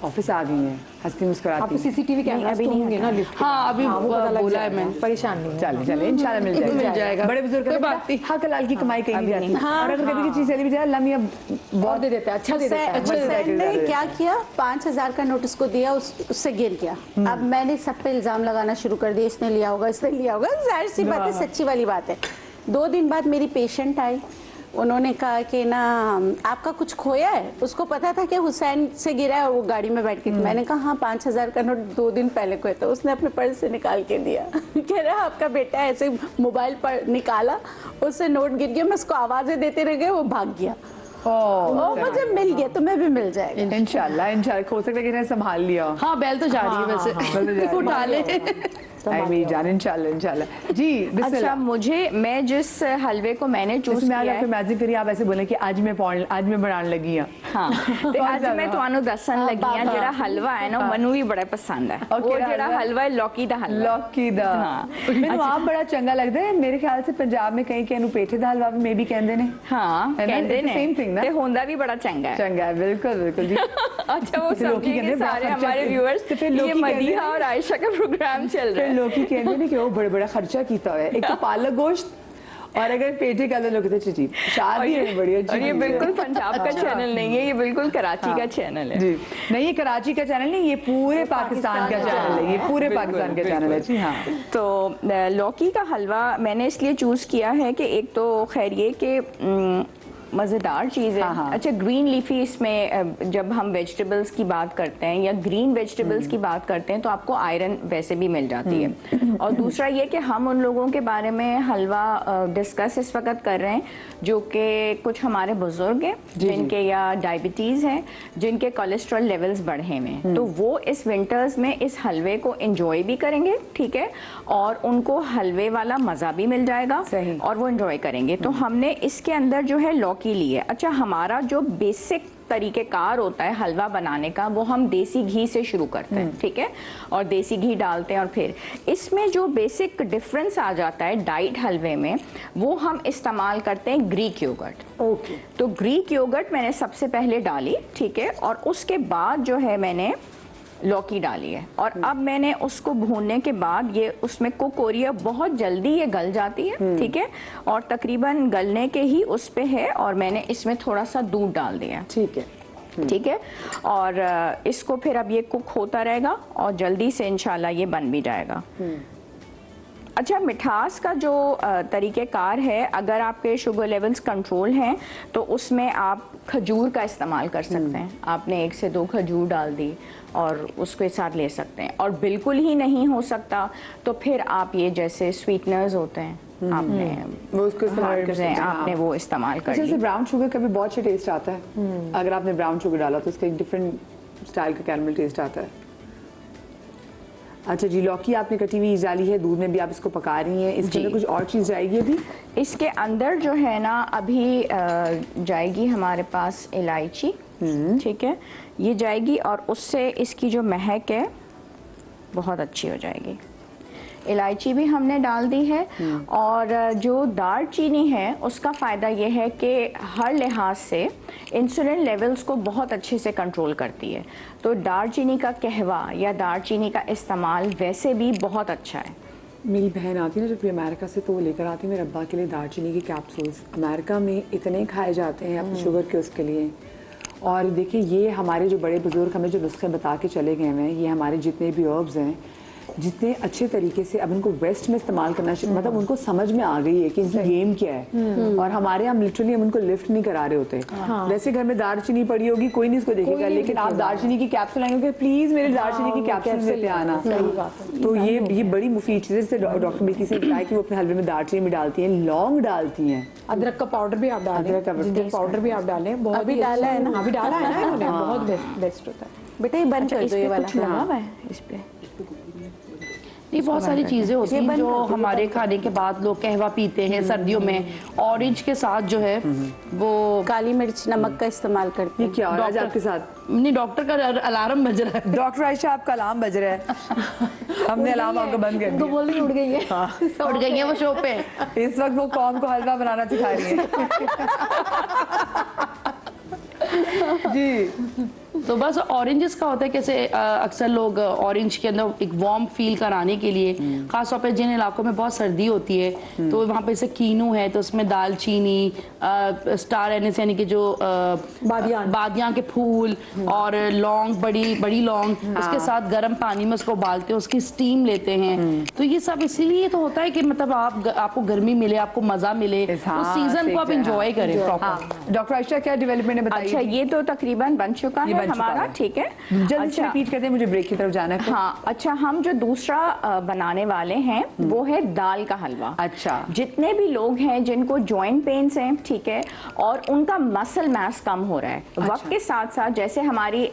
ऑफिस आ गई है हंसती मुस्कुराती। आपको सीसीटीवी कैमरा अभी तो नहीं होंगे ना लिफ्ट के? हाँ, अभी वो पता लग बोला है जाएगा। मैंने। परेशान नहीं है। चले चले इंशाल्लाह मिल जाएगा। मिल जाएगा। बड़े बुजुर्ग कोई कहते बात नहीं। हैं हक हलाल की कमाई कहीं नहीं जाती। हाँ, और अगर कभी की चीज चली भी जाए अल्लाह मियां बहुत दे देता है, अच्छा दे देता है। हुसैन ने क्या किया, 5,000 का नोट उसको दिया, उससे गिर गया। अब मैंने सब पे इल्जाम लगाना शुरू कर दिया, इसने लिया होगा, इसने लिया होगा। जाहिर सी बात है, सच्ची वाली बात है। 2 दिन बाद मेरी पेशेंट आई, उन्होंने कहा कि ना आपका कुछ खोया है। उसको पता था कि हुसैन से गिरा है, वो गाड़ी में बैठ के। मैंने कहा हाँ 5,000 का नोट 2 दिन पहले खोया था। उसने अपने पर्स से निकाल के दिया। कह रहा आपका बेटा ऐसे मोबाइल पर निकाला, उससे नोट गिर गया, मैं उसको आवाजें देते रह गए, वो भाग गया। ओ मुझे मिल गया, तुम्हें भी मिल जाएगा इंशाल्लाह। हो सकता है कि इन्हें संभाल लिया हो। हाँ, बैल तो जा रही है बेल तो जा वैसे। रही है। उठा ले। आई मेरी जान, इंशाल्लाह जी। अच्छा, बिस्मिल्लाह। मैं जिस हलवे को मैंने चूज इसमें आज किया आपको है, इमेजिन करिए आप ऐसे बोले कि आज मैं बनाने लगी हाँ। हाँ, ते आज मैं ਤੁਹਾਨੂੰ ਦੱਸਣ ਲੱਗੀ ਆ ਜਿਹੜਾ ਹਲਵਾ ਹੈ ਨਾ, ਮੈਨੂੰ ਵੀ ਬੜਾ ਪਸੰਦ ਹੈ। और ਉਹ ਕਿਹੜਾ ਜਿਹੜਾ ਹਲਵਾ? ਹਲਵਾ ਹੈ ਲੌਕੀ ਦਾ ਹਲਵਾ। लौकी दा हाँ। मैंने आप बड़ा चंगा लगता है। मेरे ख्याल से पंजाब में कहीं कहीं पेठे दा हलवा में भी कहते ने। हाँ, And ਕਹਿੰਦੇ it's the ਨੇ same thing, ना? ਤੇ ਹੁੰਦਾ ਵੀ ਬੜਾ ਚੰਗਾ ਹੈ। चंगा है, बिल्कुल बिल्कुल जी। अच्छा, वो फिर लोकी समझेंगे कहते हैं, सारे बड़ा हमारे खर्चा व्यूअर्स तो फिर ये लोकी कहते मदीहा हैं- और आयशा का प्रोग्राम चल रहा फिर है। लोग ही कहते हैं कि वो बड़ा बड़ा खर्चा कीता हुआ है। एक तो पालक गोश्त और अगर पेठे का तो लोग कहते हैं जी और शादी ये- है बड़ी अच्छी और ये चीज़ है। बिल्कुल पंजाब का चैनल नहीं है, ये बिल्कुल कराची का चैनल है। जी नहीं, ये कराची का चैनल नहीं, ये पूरे पाकिस्तान का चैनल है। ये पूरे पाकिस्तान का चैनल है जी हाँ। तो लौकी का हलवा मैंने इसलिए चूज़ किया है कि एक तो खैर ये कि मज़ेदार चीज़ है। हाँ, हाँ। अच्छा, ग्रीन लीफी इसमें जब हम वेजिटेबल्स की बात करते हैं या ग्रीन वेजिटेबल्स की बात करते हैं तो आपको आयरन वैसे भी मिल जाती है। और दूसरा ये कि हम उन लोगों के बारे में हलवा डिस्कस इस वक्त कर रहे हैं जो कि कुछ हमारे बुजुर्ग हैं जिनके या डायबिटीज़ है, जिनके कोलेस्ट्रॉल लेवल्स बढ़े हुए हैं, तो वो इस विंटर्स में इस हलवे को एंजॉय भी करेंगे, ठीक है, और उनको हलवे वाला मज़ा भी मिल जाएगा सही। और वो एंजॉय करेंगे। तो हमने इसके अंदर जो है लौकी ली है। अच्छा, हमारा जो बेसिक तरीकेकार होता है हलवा बनाने का, वो हम देसी घी से शुरू करते हैं, ठीक है, और देसी घी डालते हैं। और फिर इसमें जो बेसिक डिफरेंस आ जाता है डाइट हलवे में, वो हम इस्तेमाल करते हैं ग्रीक योगर्ट। ओके, तो ग्रीक योगर्ट मैंने सबसे पहले डाली, ठीक है, और उसके बाद जो है मैंने लौकी डाली है। और अब मैंने उसको भूनने के बाद ये उसमें कुक हो रही है, बहुत जल्दी ये गल जाती है, ठीक है, और तकरीबन गलने के ही उस पे है। और मैंने इसमें थोड़ा सा दूध डाल दिया है, ठीक है। ठीक है, और इसको फिर अब ये कुक होता रहेगा और जल्दी से इंशाल्लाह ये बन भी जाएगा। अच्छा, मिठास का जो तरीक़ेकार है, अगर आपके शुगर लेवल्स कंट्रोल हैं तो उसमें आप खजूर का इस्तेमाल कर सकते हैं। आपने 1 से 2 खजूर डाल दी और उसके साथ ले सकते हैं। और बिल्कुल ही नहीं हो सकता तो फिर आप ये जैसे स्वीटनर्स होते हैं, आपने वो उसको इस्तेमाल कर सकते हैं, आपने हाँ। वो इस्तेमाल कर अच्छा, ली। जैसे ब्राउन शुगर का भी बहुत अच्छा टेस्ट आता है। अगर आपने ब्राउन शुगर डाला तो उसका एक डिफरेंट स्टाइल का कैरमल टेस्ट आता है। अच्छा जी, लौकी आपने कटी हुई डाली है, दूध में भी आप इसको पका रही हैं। इसके अंदर कुछ और चीज़ जाएगी अभी? इसके अंदर जो है ना अभी जाएगी हमारे पास इलायची, ठीक है, ये जाएगी और उससे इसकी जो महक है बहुत अच्छी हो जाएगी। इलायची भी हमने डाल दी है। और जो दालचीनी है उसका फ़ायदा ये है कि हर लिहाज से इंसुलिन लेवल्स को बहुत अच्छे से कंट्रोल करती है। तो दालचीनी का कहवा या दालचीनी का इस्तेमाल वैसे भी बहुत अच्छा है। मेरी बहन आती है ना जब भी अमेरिका से, तो वो लेकर आती है मेरे अब्बा के लिए दालचीनी के कैप्सूल्स। अमेरिका में इतने खाए जाते हैं अपनी शुगर के उसके लिए। और देखिए, ये हमारे जो बड़े बुजुर्ग हमें जो नुस्खे बता के चले गए हैं, ये हमारे जितने भी हर्ब्स हैं, जितने अच्छे तरीके से अब इनको वेस्ट में इस्तेमाल करना, मतलब उनको समझ में आ गई है कि इनकी गेम क्या है। और हमारे यहाँ लिटरली हम उनको लिफ्ट नहीं करा रहे होते। वैसे घर में दालचीनी पड़ी होगी, कोई नहीं इसको देखेगा, लेकिन आप दालचीनी की कैप्सूल आएंगे, प्लीज मेरे दालचीनी की कैप्सूल लेते आना। तो ये बड़ी मुफीद चीज़ है। जैसे डॉक्टर मिल्की से बताया कि वो अपने हलवे में दालचीनी भी डालती हैं, लौंग डालती हैं, अदरक का पाउडर भी आप डालें, अदरक का जिंजर पाउडर भी आप डालें। बहुत अभी ही डाला है ना? अभी डाला है ना इन्होंने, बहुत बेस्ट होता है। बेटा ये बंद कर इस दो ये पे वाला। कुछ लगा हुआ है इस पे? ये बहुत सारी चीजें होती हैं जो हमारे खाने के बाद लोग कहवा पीते हैं सर्दियों में। ऑरेंज के साथ जो है वो काली मिर्च नमक का इस्तेमाल करते हैं। क्या हो रहा है आज आपके साथ? नहीं, डॉक्टर का अलार्म बज रहा है। डॉक्टर आयशा आपका अलार्म बज रहा है। हमने अलार्म आपको बंद कर उनको दिया। बोल रही उड़ गई है। उठ गई है वो शो पे। इस वक्त वो कौम को हलवा बनाना सिखा रही है। जी तो बस ऑरेंजेस का होता है कैसे अक्सर लोग ऑरेंज के अंदर एक वार्म फील कराने के लिए, खास तौर पे जिन इलाकों में बहुत सर्दी होती है तो वहाँ पे जैसे कीनू है तो उसमें दालचीनी, स्टार एनिस यानी कि जो बादियां के फूल और लौंग, बड़ी लौंग, उसके साथ गर्म पानी में उसको उबालते हैं, उसकी स्टीम लेते हैं। तो ये सब इसीलिए तो होता है कि मतलब आपको गर्मी मिले, आपको मजा मिले, उस सीजन को आप इंजॉय करें प्रॉपर। डॉक्टर आयशा क्या डेवलपमेंट है बताइए। अच्छा, ये तो तकरीबन बन चुका है हमारा, ठीक है। जल्दी से रिपीट करते हैं, मुझे ब्रेक की तरफ जाना है। हाँ, अच्छा, हम जो दूसरा बनाने वाले हैं वो है दाल का हलवा। अच्छा, जितने भी लोग हैं जिनको जॉइंट पेन्स हैं, ठीक है, और उनका मसल मास कम हो रहा है, वक्त के साथ साथ जैसे हमारी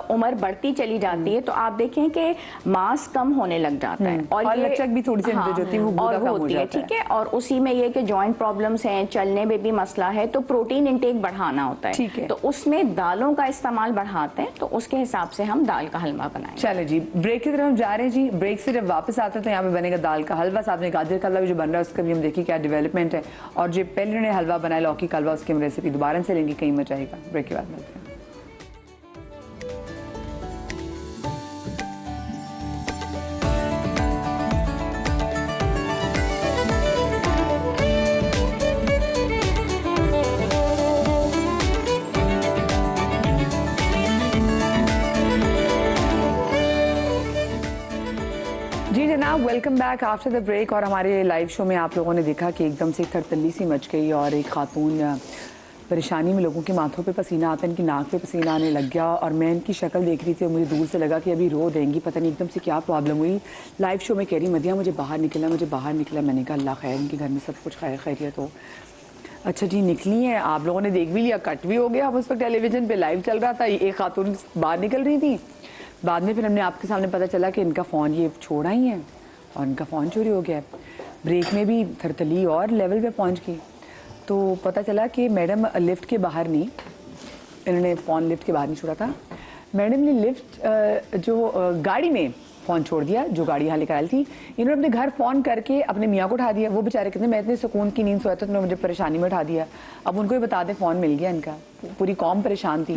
उम्र बढ़ती चली जाती है तो आप देखें कि मास कम होने लग जाता है और लचक भी थोड़ी सी जो होती है वो और कम हो होती है, जाता है। ठीक है। और उसी में ये कि जॉइंट प्रॉब्लम्स हैं, चलने में भी मसला है, तो प्रोटीन इंटेक बढ़ाना होता है, ठीक है। तो उसमें दालों का इस्तेमाल बढ़ाते हैं, तो उसके हिसाब से हम दाल का हलवा बनाएंगे। चले जी, ब्रेक की तरफ हम जा रहे हैं जी। ब्रेक से जब वापस आते हैं तो यहाँ पे बनेगा दाल का हलवा, साथ में गाजर का हलवा भी जो बन रहा है उसका भी हम देखिए क्या डेवलपमेंट है। और जो पहले उन्होंने हलवा बनाया लौकी का हलवा, उसकी हम रेसिपी दोबारा से लेंगे, कहीं मच आएगा। ब्रेक के बाद मिलते हैं। जी जनाब, welcome back after the break. और हमारे लाइव शो में आप लोगों ने देखा कि एकदम से थरतल्ली सी मच गई और एक खातून परेशानी में, लोगों के माथों पे पसीना आता है, इनकी नाक पे पसीना आने लग गया और मैं इनकी शक्ल देख रही थी और मुझे दूर से लगा कि अभी रो देंगी, पता नहीं एकदम से क्या प्रॉब्लम हुई। लाइव शो में कह रही मदिया मुझे बाहर निकला। मैंने कहा अल्लाह खैर, इनके घर में सब कुछ खैरियत हो। अच्छा जी, निकली हैं, आप लोगों ने देख भी लिया, कट भी हो गया। अब उस वक्त टेलीविजन पे लाइव चल रहा था, एक खातून बाहर निकल रही थी। बाद में फिर हमने आपके सामने पता चला कि इनका फ़ोन ये छोड़ आई हैं और इनका फ़ोन चोरी हो गया। ब्रेक में भी थरथली और लेवल पे पहुंच गई, तो पता चला कि मैडम लिफ्ट के बाहर नहीं, इन्होंने फ़ोन लिफ्ट के बाहर नहीं छोड़ा था, मैडम ने लिफ्ट जो गाड़ी में फ़ोन छोड़ दिया, जो गाड़ी यहाँ लेकर आई थी। इन्होंने अपने घर फ़ोन करके अपने मियाँ को उठा दिया। वो बेचारे कहते मैं इतने सुकून की नींद सोया था, तो मुझे परेशाानी में उठा दिया। अब उनको ही बता दें फ़ोन मिल गया इनका। पूरी कौम परेशान थी,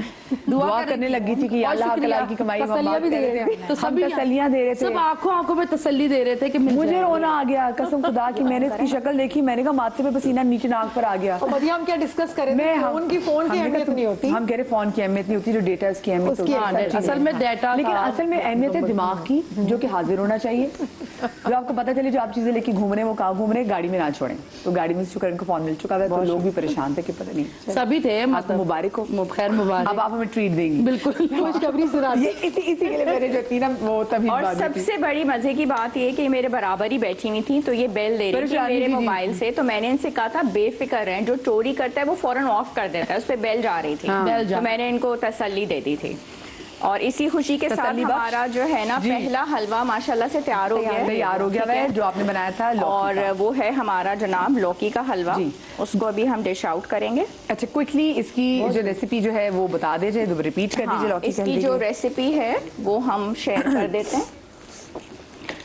दुआ करने लगी थी कि अल्लाह हलाल की कमाई तसल्लियां भी दे रहे थे, तो सभी तसल्लियां दे रहे थे, सब आंखों में तसल्ली दे रहे थे कि मुझे रोना आ गया कसम खुदा की। मैंने इसकी शक्ल देखी, मैंने कहा माथे पे पसीना नीचे नाक पर आ गया। और मदिया हम क्या डिस्कस करें, फोन की अहमियत नहीं होती। हम कह रहे फोन की अहमियत नहीं होती, जो डेटा इसकी अहमियत होती है। असल में डेटा, लेकिन असल में अहमियत है दिमाग की, जो कि हाजिर होना चाहिए। जो आपको पता चले जो आप चीजें लेके घूम रहे हैं वो कहाँ घूम रहे हैं, गाड़ी में ना छोड़ें। तो गाड़ी में शुक्र इनको फोन मिल चुका है, तो लोग भी परेशान थे कि पता नहीं। सभी थे, आपको मुबारक हो, खैर मुबारक। अब आप हमें ट्रीट देंगी बिल्कुल, खुशखबरी सुना ये इसी के लिए मैंने जो थी ना वो तभी और सबसे बड़ी मजे की बात ये कि मेरे बराबर ही बैठी हुई थी, तो ये बेल दे रही थी मेरे मोबाइल से, तो मैंने इनसे कहा था बेफिक्र रहें, जो चोरी करता है वो फौरन ऑफ कर देता है, उस पर बेल जा रही थी। तो मैंने इनको तसल्ली दे दी थी। और इसी खुशी के साथ हमारा जो है ना पहला हलवा माशाल्लाह से तैयार हो गया है, जो आपने बनाया था। और वो है हमारा जनाब लौकी का हलवा, उसको अभी हम डिश आउट करेंगे। अच्छा, क्विकली इसकी जो रेसिपी जो है वो बता दीजिए, रिपीट कर दीजिए। लौकी इसकी जो रेसिपी है वो हम शेयर कर देते हैं।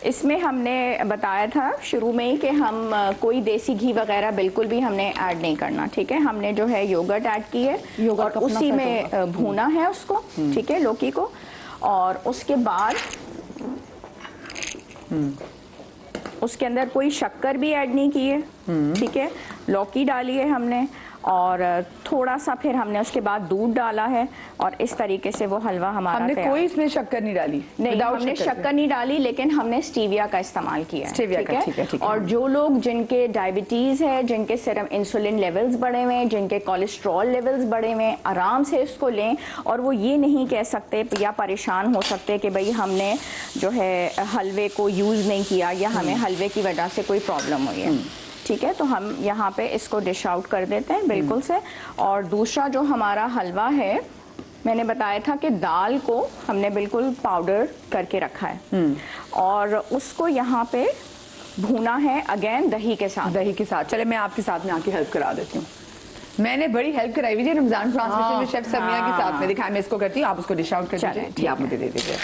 इसमें हमने बताया था शुरू में ही कि हम कोई देसी घी वगैरह बिल्कुल भी हमने ऐड नहीं करना, ठीक है। हमने जो है योगर्ट ऐड की है और उसी में भूना है उसको, ठीक है, लौकी को। और उसके बाद उसके अंदर कोई शक्कर भी ऐड नहीं की है, ठीक है। लौकी डाली है हमने और थोड़ा सा फिर हमने उसके बाद दूध डाला है और इस तरीके से वो हलवा हमारा हमने कोई इसमें शक्कर नहीं डाली। नहीं, हमने शक्कर नहीं डाली, लेकिन हमने स्टीविया का इस्तेमाल किया है, ठीक है। और जो लोग जिनके डायबिटीज है, जिनके सीरम इंसुलिन लेवल्स बढ़े हुए हैं, जिनके कोलेस्ट्रॉल लेवल्स बढ़े हुए हैं, आराम से इसको लें। और वो ये नहीं कह सकते या परेशान हो सकते कि भाई हमने जो है हलवे को यूज़ नहीं किया या हमें हलवे की वजह से कोई प्रॉब्लम हुई है, ठीक है। तो हम यहाँ पे इसको डिश आउट कर देते हैं बिल्कुल से। और दूसरा जो हमारा हलवा है मैंने बताया था कि दाल को हमने बिल्कुल पाउडर करके रखा है और उसको यहाँ पे भूना है अगेन दही के साथ। दही के साथ। चले मैं आपके साथ में आके हेल्प करा देती हूँ। मैंने बड़ी हेल्प कराई हुई है रमजान ट्रांसमिशन में शेफ समिया के साथ में। दिखाएं, मैं इसको करती हूँ, आप उसको डिश आउट कर दीजिए। ये आप मुझे दे दीजिए।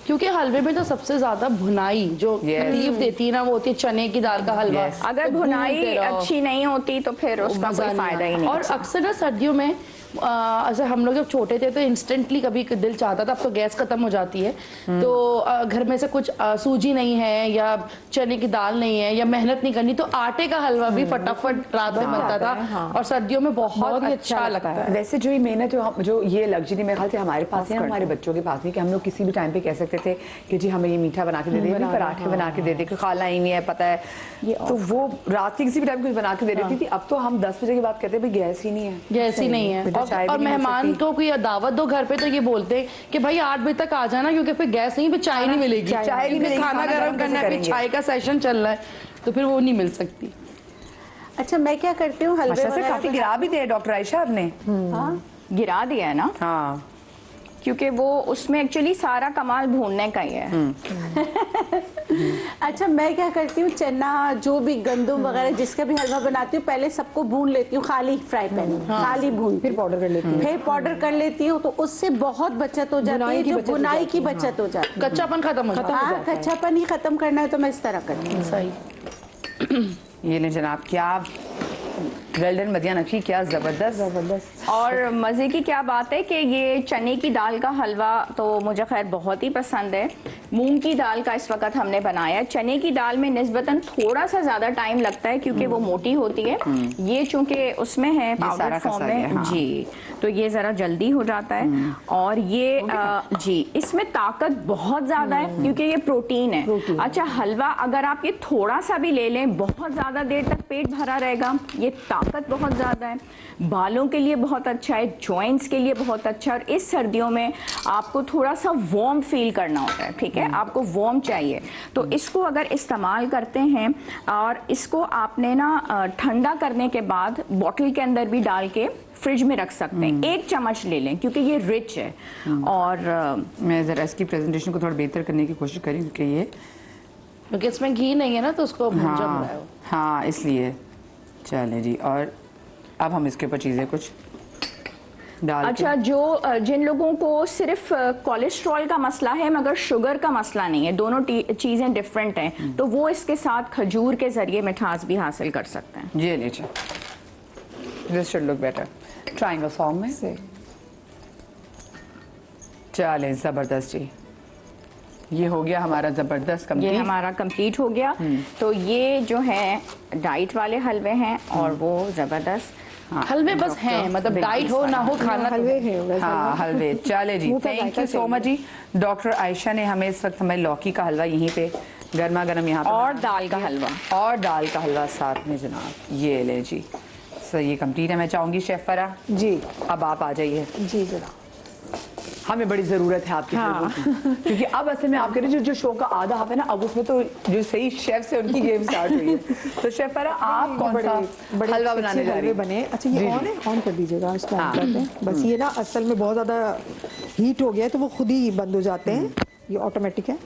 क्योंकि हलवे में तो सबसे ज्यादा भुनाई जो तकलीफ देती है ना, वो होती है चने की दाल का हलवा। अगर भुनाई अच्छी नहीं होती तो फिर उसका कोई फायदा ही नहीं। और अक्सर ना सर्दियों में ऐसे हम लोग जब छोटे थे तो इंस्टेंटली कभी दिल चाहता था, अब तो गैस खत्म हो जाती है, तो घर में से कुछ सूजी नहीं है या चने की दाल नहीं है या मेहनत नहीं करनी, तो आटे का हलवा भी फटाफट रात में बनता था और सर्दियों में बहुत ही अच्छा लगता है। वैसे जो ये मेहनत जो ये लग्जरी मेरे ख्याल से हमारे पास है, हमारे बच्चों के पास नहीं, कि हम लोग किसी भी टाइम पे कह सकते थे कि जी हमें ये मीठा बना के दे दे, पराठे बना के दे दे, खाना ही नहीं है पता है, तो वो रात के किसी भी टाइम कुछ बना के दे देती थी। अब तो हम 10 बजे के बाद कहते हैं भाई गैस ही नहीं है, गैस ही नहीं है। और मेहमान को कोई दावत दो घर पे तो ये बोलते हैं कि भाई 8 बजे तक आ जाना, क्योंकि फिर गैस नहीं, फिर चाय नहीं मिलेगी, चाय नहीं मिलेगी, खाना गर्म करना है, फिर चाय का सेशन चल रहा है तो फिर वो नहीं मिल सकती। अच्छा मैं क्या करती हूँ, हलवे से काफी गिरा भी दिया डॉक्टर आयशा आपने। हाँ गिरा दिया है ना, हाँ, क्योंकि वो उसमें एक्चुअली सारा कमाल भूनने का ही है। अच्छा मैं क्या करती हूँ, चना जो भी गंदम वगैरह जिसका भी हलवा बनाती हूँ पहले सबको भून लेती हूँ खाली फ्राई पैन में, खाली भून फिर पाउडर कर लेती हूँ, फिर पाउडर कर लेती हूँ, तो उससे बहुत बचत हो जाती है, जो बुनाई की बचत हो जाती है, कच्चापन खत्म हो जाता है। कच्चापन ही खत्म करना है तो मैं इस तरह करती हूँ। सही। ये ले जनाब, क्या वेल्डन मदिया नक्शी, क्या जबरदस्त। और मज़े की क्या बात है कि ये चने की दाल का हलवा तो मुझे खैर बहुत ही पसंद है। मूंग की दाल का इस वक्त हमने बनाया है। चने की दाल में निस्बतन थोड़ा सा ज़्यादा टाइम लगता है क्योंकि वो मोटी होती है, ये चूंकि उसमें है पाउडर फॉर्म में, हाँ। जी तो ये ज़रा जल्दी हो जाता है। और ये जी इसमें ताकत बहुत ज़्यादा है क्योंकि ये प्रोटीन है। अच्छा हलवा अगर आप ये थोड़ा सा भी ले लें बहुत ज़्यादा देर तक पेट भरा रहेगा, ये ताकत बहुत ज़्यादा है, बालों के लिए बहुत अच्छा है, जॉइंट्स के लिए बहुत अच्छा है। और इस सर्दियों में आपको थोड़ा सा वार्म फील करना होता है, ठीक है, आपको वार्म चाहिए, तो इसको अगर इस्तेमाल करते हैं और इसको आपने ना ठंडा करने के बाद बॉटल के अंदर भी डाल के फ्रिज में रख सकते हैं। 1 चम्मच ले लें क्योंकि ये रिच है। और मैं ज़रा इसकी प्रेजेंटेशन को थोड़ा बेहतर करने की कोशिश करी क्योंकि ये क्योंकि इसमें घी नहीं है ना तो उसको जम रहा है। हाँ इसलिए चलें जी। और अब हम इसके ऊपर चीज़ें कुछ डाल अच्छा जो जिन लोगों को सिर्फ कोलेस्ट्रॉल का मसला है मगर शुगर का मसला नहीं है, दोनों चीज़ें डिफरेंट हैं, तो वो इसके साथ खजूर के ज़रिए मिठास भी हासिल कर सकते हैं। जी लीजिए, this should look better triangle form में से। चलें ज़बरदस्त जी, ये हो गया हमारा ज़बरदस्त कंप्लीट। ये हमारा कंप्लीट हो गया। तो ये जो है डाइट वाले हलवे हैं और वो ज़बरदस्त हलवे बस हैं, मतलब डाइट हो ना हो खाना हलवे है। हाँ हलवे। चले जी, थैंक यू सो मच जी। डॉक्टर आयशा ने हमें इस वक्त हमें लौकी का हलवा यहीं पे गर्मा गर्म यहाँ पे और दाल का हलवा और दाल का हलवा साथ में जनाब, ये ले जी। सर ये कंप्लीट है। मैं चाहूंगी शेफ फरा जी, अब आप आ जाइए। जी जरा, हमें बड़ी जरूरत है आपकी हाँ। क्योंकि अब असल में आपके जो शो का आधा हाफ है ना, अब उसमें तो जो सही शेफ है उनकी गेम स्टार्ट हुई है। तो शेफ फरा आप कौन सा हलवा बनाने जा रही बने? अच्छा ये ऑन है, ऑन कर दीजिएगा इसको, ऑन करते हैं। बस ये ना असल में बहुत ज़्यादा हीट हो गया है तो वो खुद ही बंद हो जाते हैं, ये ऑटोमेटिक है।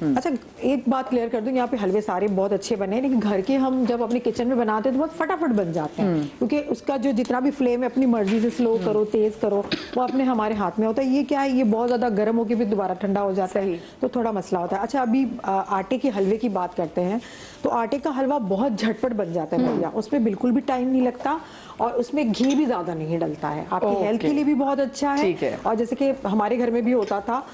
अच्छा एक बात क्लियर कर दूं, यहाँ पे हलवे सारे बहुत अच्छे बने हैं, लेकिन घर के हम जब अपने किचन में बनाते हैं तो बहुत फटाफट बन जाते हैं, क्योंकि उसका जो जितना भी फ्लेम है अपनी मर्जी से स्लो करो तेज करो वो अपने हमारे हाथ में होता है। ये क्या है, ये बहुत ज्यादा गर्म होकर भी दोबारा ठंडा हो जाता है तो थोड़ा मसला होता है। अच्छा अभी आटे के हलवे की बात करते हैं, तो आटे का हलवा बहुत झटपट बन जाता है भैया, उसमें बिल्कुल भी टाइम नहीं लगता और उसमें घी भी ज्यादा नहीं डलता है, आपकी हेल्थ के लिए भी बहुत अच्छा है। और जैसे कि हमारे घर में भी होता था,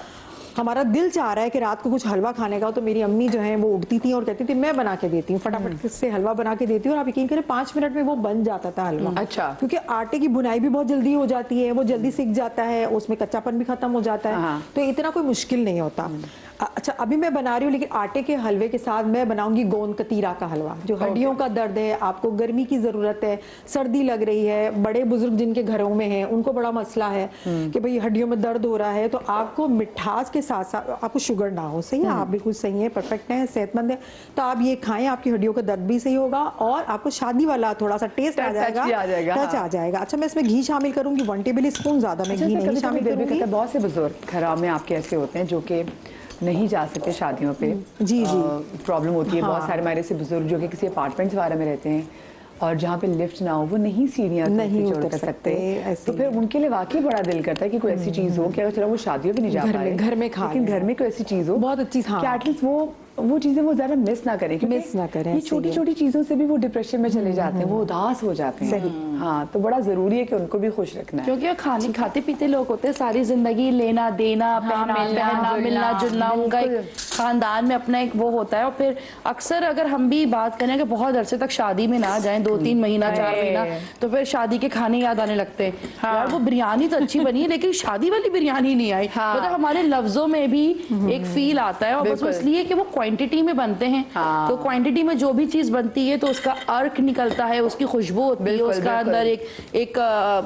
हमारा दिल चाह रहा है कि रात को कुछ हलवा खाने का, तो मेरी अम्मी जो है वो उठती थी और कहती थी मैं बना के देती हूँ, फटाफट से हलवा बना के देती हूँ और आप यकीन करें 5 मिनट में वो बन जाता था हलवा। अच्छा, क्योंकि आटे की बुनाई भी बहुत जल्दी हो जाती है, वो जल्दी सिक जाता है, उसमें कच्चापन भी खत्म हो जाता है, तो इतना कोई मुश्किल नहीं होता। अच्छा, अभी मैं बना रही हूँ, लेकिन आटे के हलवे के साथ मैं बनाऊंगी गोंद कतीरा का हलवा। जो हड्डियों का दर्द है, आपको गर्मी की जरूरत है, सर्दी लग रही है, बड़े बुजुर्ग जिनके घरों में हैं उनको बड़ा मसला है कि भाई हड्डियों में दर्द हो रहा है, तो आपको मिठास के साथ साथ आपको शुगर ना हो। सही है, आप बिल्कुल सही है, परफेक्ट है, सेहतमंद है, तो आप ये खाएं, आपकी हड्डियों का दर्द भी सही होगा और आपको शादी वाला थोड़ा सा टेस्ट आ जाएगा, टच आ जाएगा। अच्छा, मैं इसमें घी शामिल करूंगी 1 टेबल स्पून, ज्यादा मैं घी नहीं शामिल करूंगी। बहुत से बुजुर्ग घरों में आपके ऐसे होते हैं जो कि नहीं जा सकते शादियों पे, जी प्रॉब्लम होती है। बहुत सारे हमारे से बुजुर्ग जो कि किसी अपार्टमेंट्स वगैरह में रहते हैं और जहाँ पे लिफ्ट ना हो, वो नहीं सीढ़ियाँ नहीं उतर सकते, तो फिर उनके लिए वाकई बड़ा दिल करता है कि कोई ऐसी चीज हो कि अगर चलो वो शादियों भी नहीं जा पाए, घर में खा, लेकिन घर में कोई ऐसी चीज हो बहुत अच्छी, कि एटलीस्ट वो चीजें वो ज्यादा मिस ना करें, ये छोटी छोटी चीजों से भी वो डिप्रेशन में चले जाते हैं, वो उदास हो जाते हैं। हाँ, तो बड़ा जरूरी है कि उनको भी खुश रखना है, क्योंकि वो खाते पीते लोग होते हैं, सारी जिंदगी लेना देना, पहना मिलना जुलना, उनका एक खानदान में अपना एक वो होता है। और फिर अक्सर अगर हम भी बात करें कि बहुत अरसे तक शादी में ना जाएं, 2-3 महीना 4 महीना, तो फिर शादी के खाने याद आने लगते हैं। यार वो बिरयानी तो अच्छी बनी है, लेकिन शादी वाली बिरयानी नहीं आई। मतलब हमारे लफ्जों में भी एक फील आता है, और बस इसलिए कि वो क्वांटिटी में बनते हैं। तो क्वांटिटी में जो भी चीज बनती है तो उसका अर्क निकलता है, उसकी खुशबू होती है, उसका अंदर एक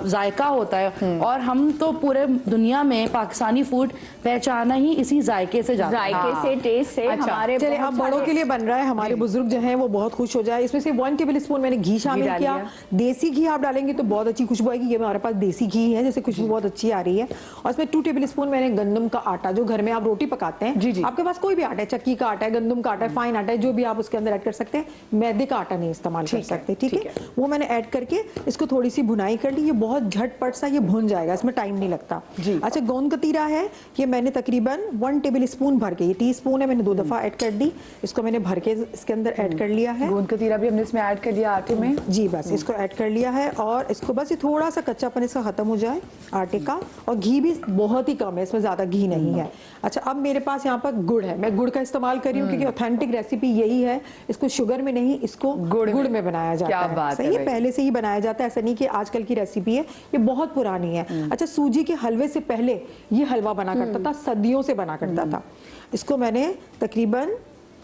जायका होता है। और हम तो पूरे दुनिया में पाकिस्तानी फूड पहचाना ही इसी जायके से जाता है, जायके से, टेस्ट से। हमारे चलिए, अब बड़ों के लिए बन रहा है, हमारे बुजुर्ग जो हैं वो बहुत खुश हो जाए। इसमें से 1 टेबल स्पून मैंने घी शामिल किया। देसी घी आप डालेंगे तो बहुत अच्छी खुशबू आएगी। ये हमारे पास देसी घी है, जैसे खुशबू बहुत अच्छी आ रही है। और इसमें 2 टेबल स्पून मैंने गंदम का आटा, जो घर में आप रोटी पकाते हैं, आपके पास कोई भी आटा है, चक्की का आटा है, गंदम का आटा है, फाइन आटा है, जो भी आप उसके अंदर ऐड कर सकते हैं, मैदे का आटा नहीं इस्तेमाल कर सकते, ठीक है। वो मैंने ऐड करके इसको थोड़ी सी भुनाई कर ली। ये बहुत झटपट सा ये भुन जाएगा, इसमें टाइम नहीं लगता। अच्छा, गोंद कतीरा है, ये मैंने तकरीबन 1 टेबल स्पून भर के, ये टीस्पून है, मैंने 2 दफा ऐड कर दी, इसको मैंने भर के इसके अंदर ऐड कर लिया है। गोंद कतीरा भी हमने इसमें ऐड कर दिया आटे में, जी बस इसको ऐड कर लिया है। और इसको बस ये थोड़ा सा कच्चापन इसका खत्म हो जाए आटे का, और घी भी बहुत ही कम है, इसमें ज्यादा घी नहीं है। अच्छा, अब मेरे पास यहाँ पर गुड़ है, मैं गुड़ का इस्तेमाल कर रही हूँ क्योंकि ऑथेंटिक रेसिपी यही है। इसको शुगर में नहीं, इसको गुड़ में बनाया जाता है। सही है, पहले से ही बनाया जाता है, ऐसा नहीं कि आजकल की रेसिपी है, ये बहुत पुरानी है। अच्छा, सूजी के हलवे से पहले ये हलवा बना करता था, सदियों से बना करता था। इसको मैंने तकरीबन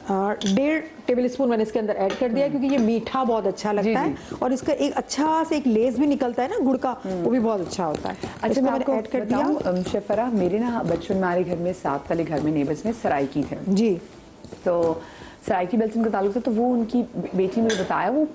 1.5 टेबल स्पून मैंने इसके अंदर ऐड कर दिया, क्योंकि ये मीठा बहुत अच्छा लगता है, और इसका एक अच्छा से एक लेस भी निकलता है ना गुड़ का, वो भी बहुत अच्छा होता है। अच्छा, मैं आपको ऐड कर दिया। शेफरा, मेरे ना बचपन में हमारे घर में साथ वाले घर में नेबर्स में सराइकी थे जी, तो सराइकी बेल्सन का ताल्लुक था। तो वो उनकी बेटी ने मुझे बताया, वो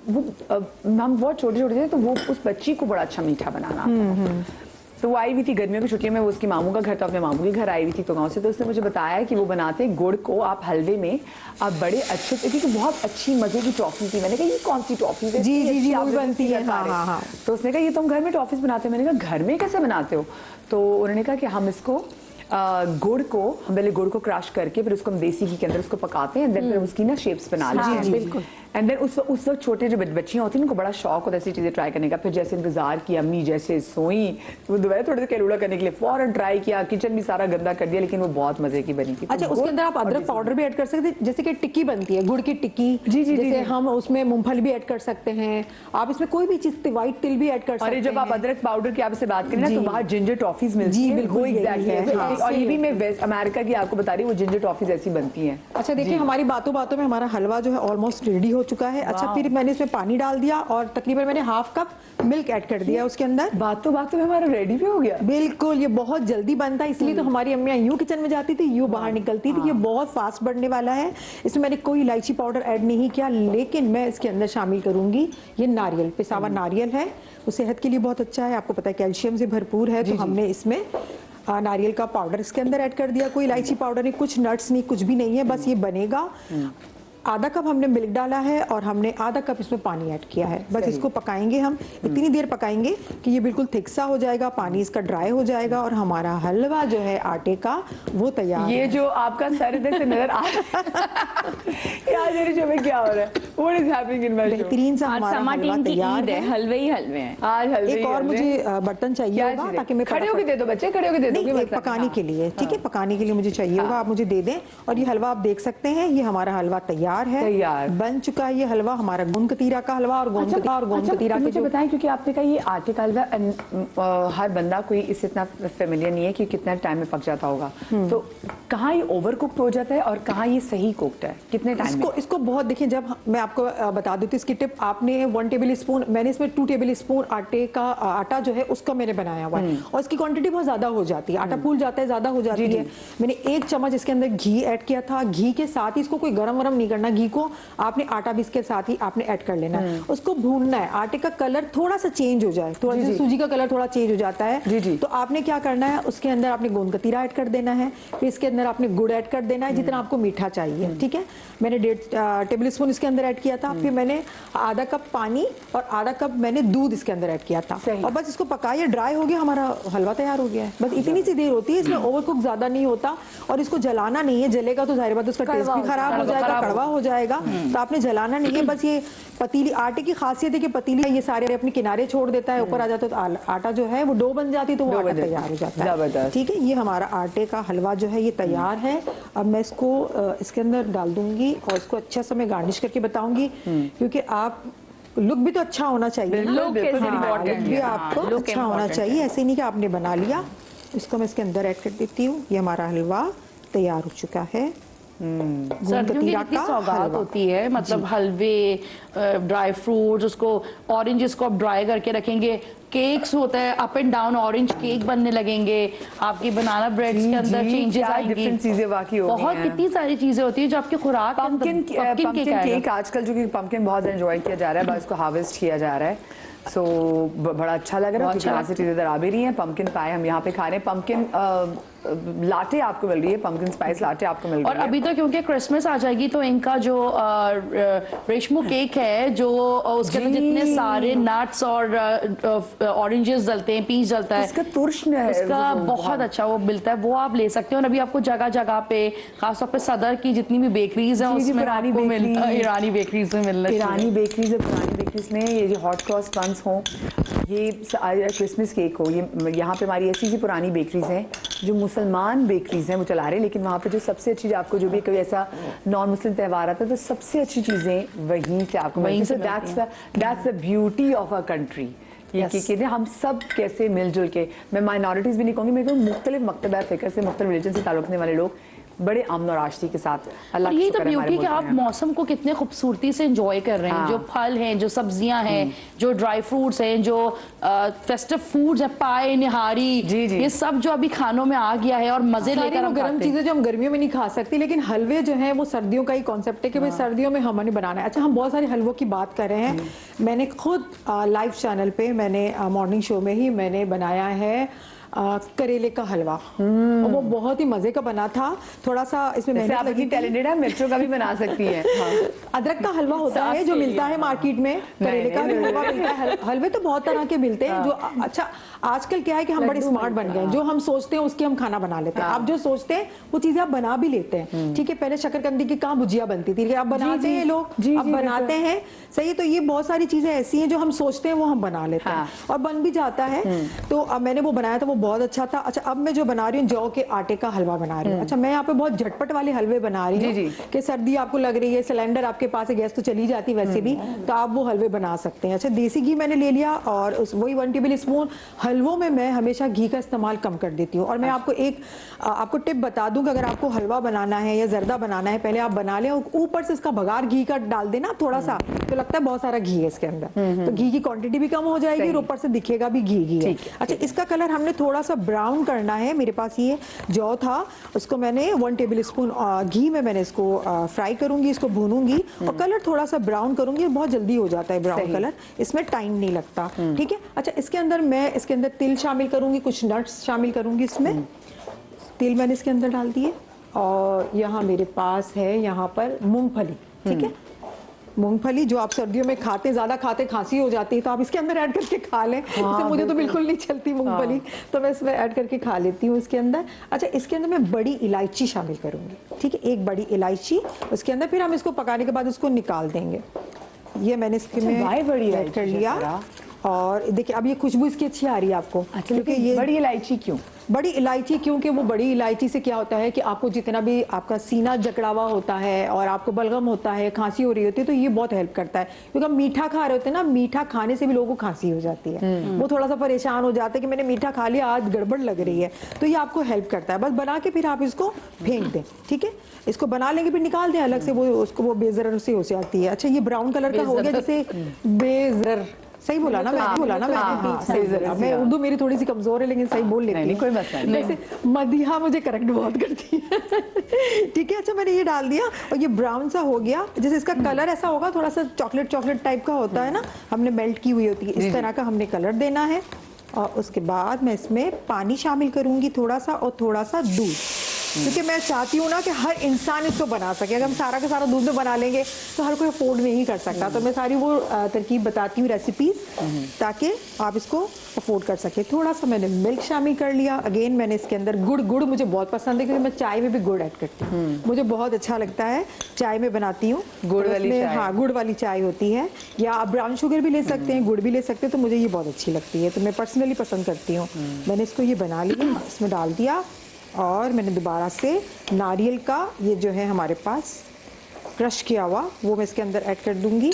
हम बहुत छोटे छोटे थे, तो वो उस बच्ची को बड़ा अच्छा मीठा बनाना आता था। तो वो आई हुई थी गर्मियों की छुट्टियों में, वो उसकी मामू का घर था, अपने मामू के घर आई हुई थी तो गांव से। तो उसने मुझे बताया कि वो बनाते हैं गुड़ को आप हलवे में, आप बड़े अच्छे से, क्योंकि बहुत अच्छी मजे की टॉफी थी। मैंने कहा ये कौन सी टॉफी है? जी वो बनती है। हाँ। तो उसने कहा ये तुम घर में टॉफीज बनाते हो? मैंने कहा घर में कैसे बनाते हो? तो उन्होंने कहा कि हम इसको गुड़ को, हम पहले गुड़ को क्रश करके फिर उसको हम देसी घी के अंदर उसको पकाते हैं, फिर उसकी ना शेप्स बना लेते हैं। बिल्कुल। एंड देन उस वक्त छोटे जो बच्चियां होती हैं उनको बड़ा शौक होता है ऐसी चीजें ट्राई करने का। फिर जैसे इंतजार किया, अम्मी जैसे सोई, वो दोबारा थोड़े से कैलूड़ा करने के लिए फौरन ट्राई किया, किचन भी सारा गंदा कर दिया, लेकिन वो बहुत मजे की बनी थी। अच्छा, उसके अंदर आप अदरक पाउडर भी ऐड कर सकते हैं, जैसे कि टिक्की बनती है, गुड़ की टिक्की। जैसे हम उसमें मूंगफली भी ऐड कर सकते हैं, आप इसमें कोई भी चीज, व्हाइट तिल भी ऐड कर सकते हैं। और जब आप अदरक पाउडर की आपसे बात करें ना, तो बाहर जिंजर टॉफीज मिलती है। बिल्कुल, और ये भी मैं वेस्ट अमेरिका की आपको बता रही हूँ, वो जिंजर टॉफीज ऐसी बनती है। अच्छा, देखिए हमारी बातों बातों में हमारा हलवा जो है ऑलमोस्ट रेडी हो चुका है। अच्छा, फिर मैंने इसमें पानी डाल दिया और तकरीबन मैंने 1/2 कप मिल्क ऐड कर दिया उसके अंदर। बातों बातों में हमारा रेडी भी हो गया। बिल्कुल, ये बहुत जल्दी बनता है, इसलिए तो हमारी अम्मियां यूं किचन में जाती थी, यूं बाहर निकलती थी। ये बहुत फास्ट बनने वाला है। इसमें मैंने कोई इलायची पाउडर ऐड नहीं किया, लेकिन मैं इसके अंदर शामिल करूंगी ये नारियल, पिसा हुआ नारियल है, वो सेहत के लिए बहुत अच्छा है, आपको पता है कैल्शियम से भरपूर है। तो हमने इसमें नारियल का पाउडर इसके अंदर ऐड कर दिया। कोई इलायची पाउडर नहीं, कुछ नट्स नहीं, कुछ भी नहीं है, बस ये बनेगा। आधा कप हमने मिल्क डाला है और हमने आधा कप इसमें पानी ऐड किया है। बस इसको पकाएंगे हम, इतनी देर पकाएंगे कि ये बिल्कुल थिक सा हो जाएगा, पानी इसका ड्राई हो जाएगा और हमारा हलवा जो है आटे का वो तैयार। ये जो आपका सर इधर से नजर आ यार मेरे शो में क्या हो रहा है? What is happening in my show? बेहतरीन सा हमारा हलवा तैयार है। हलवे ही हलवे हैं आज। हलवे एक और मुझे बर्तन चाहिए होगा ताकि मैं खड़े होके दे दो बच्चे, खड़े होके दे दो पकाने के लिए। ठीक है, पकाने के लिए मुझे चाहिए होगा, आप मुझे दे दें। और ये हलवा आप देख सकते हैं, ये हमारा हलवा तैयार तैयार है, तैयार बन चुका है ये हलवा हमारा गोंद कतीरा का हलवा। और गोंद कतीरा के मुझे जो बताएं, क्योंकि आपने कहा ये आटे का हलवा हर बंदा कोई इससे इतना फेमिलियर नहीं है कि कितना टाइम में पक जाता होगा, तो कहाँ ये ओवर कुक्ड हो जाता है और कहाँ ये सही कुक्ड है, कितने टाइम में? इसको बहुत देखिए, जब मैं आपको बता देती हूँ इसकी टिप। आपने 1 टेबल स्पून, मैंने इसमें 2 टेबल स्पून आटा जो है उसका मैंने बनाया हुआ है, और इसकी क्वांटिटी बहुत ज्यादा हो जाती है, आटा फूल जाता है, ज्यादा हो जाती है। मैंने 1 चम्मच इसके अंदर घी ऐड किया था। घी के साथ ही इसको कोई गरम वरम नहीं करना, घी को आपने आटा भी इसके साथ ही आपने ऐड कर लेना है। उसको भूनना है, आटे का कलर थोड़ा सा चेंज हो जाए, थोड़ा सा सूजी का कलर थोड़ा चेंज हो जाता है, तो आपने क्या करना है, उसके अंदर आपने गोंद कतीरा ऐड कर देना है, फिर इसके अंदर आपने गुड़ ऐड कर देना है जितना आपको मीठा चाहिए, ठीक है। मैंने 1.5 टेबल स्पून इसके अंदर ऐड किया था। फिर मैंने आधा कप पानी और आधा कप मैंने दूध इसके अंदर ऐड किया था, और बस इसको पकाइए, ड्राई हो गया, हमारा हलवा तैयार हो गया है। बस इतनी सी देर होती है, इसमें ओवरकुक ज्यादा नहीं होता, और इसको जलाना नहीं है, जलेगा तो जाहिर बात उसका टेस्ट भी खराब हो जाएगा, कड़वा हो जाएगा, तो आपने जलाना नहीं है। बस ये पतीली आटे की खासियत है कि पतीली ये सारे अपने किनारे छोड़ देता है, ऊपर आ जाता है तो आटा जो है वो डो बन जाती है, तो वो आटा तैयार हो जाता है, ठीक है। ये हमारा आटे का हलवा जो है ये तैयार है। अब मैं इसको इसके अंदर डाल दूंगी और इसको अच्छा सा मैं गार्निश करके बताऊंगी, क्योंकि आप लुक भी तो अच्छा होना चाहिए, लुक भी आपको अच्छा होना चाहिए। ऐसे नहीं कि आपने बना लिया। इसको मैं इसके अंदर ऐड कर देती हूँ। ये हमारा हलवा तैयार हो चुका है। सर्दियों की कितनी सौगात होती है, मतलब हलवे, ड्राई फ्रूट्स, उसको ऑरेंजेस को आप ड्राई करके रखेंगे, केक्स होता है up and down, orange cake बनने लगेंगे, आपकी बनाना ब्रेड्स के अंदर चेंजेस आएंगी, डिफरेंट चीजें बाकी हो बहुत कितनी सारी चीजें होती है जो आपकी खुराक। पंपकिन केक आजकल जो कि पंपकिन बहुत एंजॉय किया जा रहा है, बस इसको हार्वेस्ट किया जा रहा है, सो बड़ा अच्छा लग रहा है, क्योंकि यहाँ से चीजें इधर आ भी रही हैं। पंपकिन पाए हम यहाँ पे खा रहे हैं, पंपकिन लाटे आपको मिल रही है, पंपकिन स्पाइस लाटे आपको मिल रही है। और अभी तो क्योंकि क्रिसमस आ जाएगी, तो इनका जो रेशमो केक है, जो उसके अंदर जितने सारे नट्स और ऑरेंजेस डलते हैं, पीस डलता है, इसका तुर्श है, इसका बहुत अच्छा वो मिलता है, वो आप ले सकते हो। और अभी आपको जगह जगह पे, खासतौर पे सदर की जितनी भी बेकरीज है उसमें आपको मिलता है, ईरानी बेकरीज में मिलना चाहिए। ईरानी बेकरीज है, पुरानी बेकरीज में ये जो हॉट क्रॉस बन्स हो, ये क्रिसमस केक हो, ये यहाँ पे हमारी ऐसी पुरानी बेकरीज हैं जो मुसलमान बेकरीज हैं वो चला रहे हैं, लेकिन वहाँ पे जो सबसे अच्छी, आपको जो भी कोई ऐसा नॉन मुस्लिम त्यौहार आता है तो सबसे अच्छी चीज़ें वहीं से आपको मिलती हैं। That's the beauty of a country, ये कि हम सब कैसे मिलजुल के, मैं माइनॉरिटीज़ भी नहीं कहूँगी, मेरे को मुख्तलिफ मकतबा फ़िक्र से, मुख्तलिफ रिलीजन से ताल्लुक़ रखने वाले लोग बड़े अमन और आश्ती के साथ, अल्लाह ये तो ब्यूटी कि आप मौसम को कितने खूबसूरती से एंजॉय कर रहे हैं। जो फल हैं, जो सब्जियां हैं, जो ड्राई फ्रूट्स हैं, जो फेस्टिव फूड्स है, पाए, निहारी, ये सब जो अभी खानों में आ गया है और मजे लेकर हम गर्म चीजें जो हम गर्मियों में नहीं खा सकती, लेकिन हलवे जो है वो सर्दियों का ही कॉन्सेप्ट है कि भाई सर्दियों में हमने बनाना है। अच्छा, हम बहुत सारे हलवों की बात कर रहे हैं। मैंने खुद लाइव चैनल पे, मैंने मॉर्निंग शो में ही मैंने बनाया है करेले का हलवा, और वो बहुत ही मजे का बना था। थोड़ा सा इसमें मेहनत लगी, टैलेंटेड है, मेट्रो का भी बना सकती है। अदरक का हलवा होता है जो मिलता है मार्केट में, करेले का हलवा मिलता है। हलवे तो बहुत तरह के मिलते हैं जो अच्छा, आजकल क्या है कि हम बड़े स्मार्ट बन गए हैं, जो हम सोचते हैं उसकी हम खाना बना लेते हैं। आप जो सोचते हैं वो चीजें आप बना भी लेते हैं, ठीक है। पहले शकरकंदी की कहाँ भुजिया बनती थी, अब बनाते हैं लोग, अब बनाते हैं, सही है। तो ये बहुत सारी चीजें ऐसी हैं जो हम सोचते हैं वो हम बना लेते हैं और बन भी जाता है। तो अब मैंने वो बनाया था, वो बहुत अच्छा था। अच्छा, अब मैं जो बना रही हूँ जौ के आटे का हलवा बना रही हूँ। अच्छा, मैं यहाँ पे बहुत झटपट वाले हलवे बना रही हूँ कि सर्दी आपको लग रही है, सिलेंडर आपके पास है, गैस तो चली जाती वैसे भी, तो आप वो हलवे बना सकते हैं। अच्छा, देसी घी मैंने ले लिया और वही 1 टेबल स्पून। हलवों में मैं हमेशा घी का इस्तेमाल कम कर देती हूँ। और मैं आपको टिप बता दूं कि अगर आपको हलवा बनाना है या जर्दा बनाना है, पहले आप बना लें, ऊपर से इसका बघार घी का डाल देना थोड़ा सा, तो लगता है बहुत सारा घी है इसके अंदर, तो घी की क्वांटिटी भी कम हो जाएगी और ऊपर से दिखेगा भी घी है। अच्छा, इसका कलर हमने थोड़ा सा ब्राउन करना है। मेरे पास ये जौ था, उसको मैंने 1 टेबल स्पून घी में मैंने इसको फ्राई करूंगी, इसको भूनूंगी और कलर थोड़ा सा ब्राउन करूंगी। बहुत जल्दी हो जाता है ब्राउन कलर, इसमें टाइम नहीं लगता, ठीक है। अच्छा, इसके अंदर मैं तिल शामिल करूंगी, कुछ नट्स शामिल करूंगी इसमें। तिल मैंने इसके अंदर डाल दिए और यहाँ मेरे पास है यहाँ पर मूंगफली, ठीक है। मूंगफली जो आप सर्दियों में खाते, ज्यादा खाते खांसी हो जाती है, तो आप इसके अंदर ऐड करके खा लें। इससे मुझे तो बिल्कुल नहीं चलती मूंगफली, तो मैं इसमें ऐड करके खा लेती हूँ इसके अंदर। अच्छा, इसके अंदर मैं बड़ी इलायची शामिल करूंगी, ठीक है, 1 बड़ी इलायची उसके अंदर। फिर हम इसको पकाने के बाद उसको निकाल देंगे। ये मैंने इसके में ऐड कर लिया और देखिए अब ये खुशबू इसकी अच्छी आ रही है आपको, क्योंकि ये बड़ी इलायची क्यों? बड़ी इलायची क्योंकि वो बड़ी इलायची से क्या होता है कि आपको जितना भी आपका सीना जकड़ा हुआ होता है और आपको बलगम होता है, खांसी हो रही होती है, तो ये बहुत हेल्प करता है। क्योंकि हम मीठा खा रहे होते हैं ना, मीठा खाने से भी लोगों को खांसी हो जाती है, वो थोड़ा सा परेशान हो जाते हैं कि मैंने मीठा खा लिया, आज गड़बड़ लग रही है, तो ये आपको हेल्प करता है। बस बना के फिर आप इसको फेंक दें, ठीक है, इसको बना लेंगे फिर निकाल दें अलग से, वो उसको वो बेजर से हो जाती है। अच्छा ये ब्राउन कलर का हो गया, जैसे बेजर, सही बोला ना मैंने, बोला ना मैंने, मैं उर्दू मेरी थोड़ी सी कमजोर है लेकिन सही बोल लेती हूँ, नहीं कोई मसला नहीं। वैसे मदिहा मुझे करेक्ट बहुत करती है ठीक है। अच्छा मैंने ये डाल दिया और ये ब्राउन सा हो गया, जैसे इसका कलर ऐसा होगा थोड़ा सा चॉकलेट चॉकलेट टाइप का होता है ना, हमने मेल्ट की हुई होती है, इस तरह का हमने कलर देना है। और उसके बाद मैं इसमें पानी शामिल करूंगी थोड़ा सा, और थोड़ा सा दूध, क्योंकि मैं चाहती हूँ ना कि हर इंसान इसको बना सके। अगर हम सारा का सारा दूध में बना लेंगे तो हर कोई अफोर्ड नहीं कर सकता, तो मैं सारी वो तरकीब बताती हूँ, रेसिपीज, ताकि आप इसको अफोर्ड कर सके। थोड़ा सा मैंने मिल्क शामिल कर लिया, अगेन मैंने इसके अंदर गुड़ मुझे बहुत पसंद है, क्योंकि मैं चाय में भी गुड़ ऐड करती हूँ, मुझे बहुत अच्छा लगता है, चाय में बनाती हूँ गुड़ वाली चाय। हाँ गुड़ वाली चाय होती है, या आप ब्राउन शुगर भी ले सकते हैं, गुड़ भी ले सकते हैं, तो मुझे ये बहुत अच्छी लगती है, तो मैं पर्सनली पसंद करती हूँ। मैंने इसको ये बना लिया, इसमें डाल दिया, और मैंने दोबारा से नारियल का ये जो है हमारे पास क्रश किया हुआ, वो मैं इसके अंदर ऐड कर दूंगी।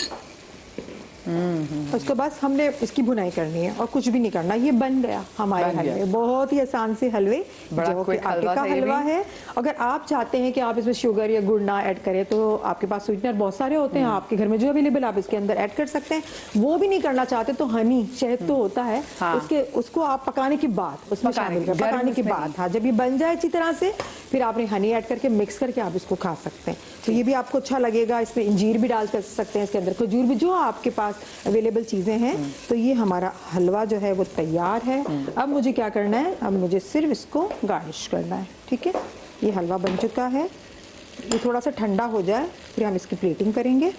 उसके बाद हमने इसकी भुनाई करनी है और कुछ भी नहीं करना, ये बन गया हमारे हलवे, बहुत ही आसान से हलवे, जो कि आटे का हलवा है। अगर आप चाहते हैं कि आप इसमें शुगर या गुड़ ना ऐड करें, तो आपके पास स्वीटनर बहुत सारे होते हैं आपके घर में जो अवेलेबल, आप इसके अंदर ऐड कर सकते हैं। वो भी नहीं करना चाहते तो हनी, शहद तो होता है, उसको आप पकाने के बाद उसमें शामिल कर, पकाने के बाद, हाँ जब ये बन जाए अच्छी तरह से, फिर आपने हनी ऐड करके मिक्स करके आप इसको खा सकते हैं, तो ये भी आपको अच्छा लगेगा। इसमें इंजीर भी डाल सकते हैं, इसके अंदर खजूर भी, जो आपके पास अवेलेबल चीजें हैं। तो ये हमारा हलवा जो है वो तैयार है। अब मुझे क्या करना है, अब मुझे सिर्फ इसको गार्निश करना है, ठीक है। ये हलवा बन चुका है, ये थोड़ा सा ठंडा हो जाए फिर हम इसकी प्लेटिंग करेंगे।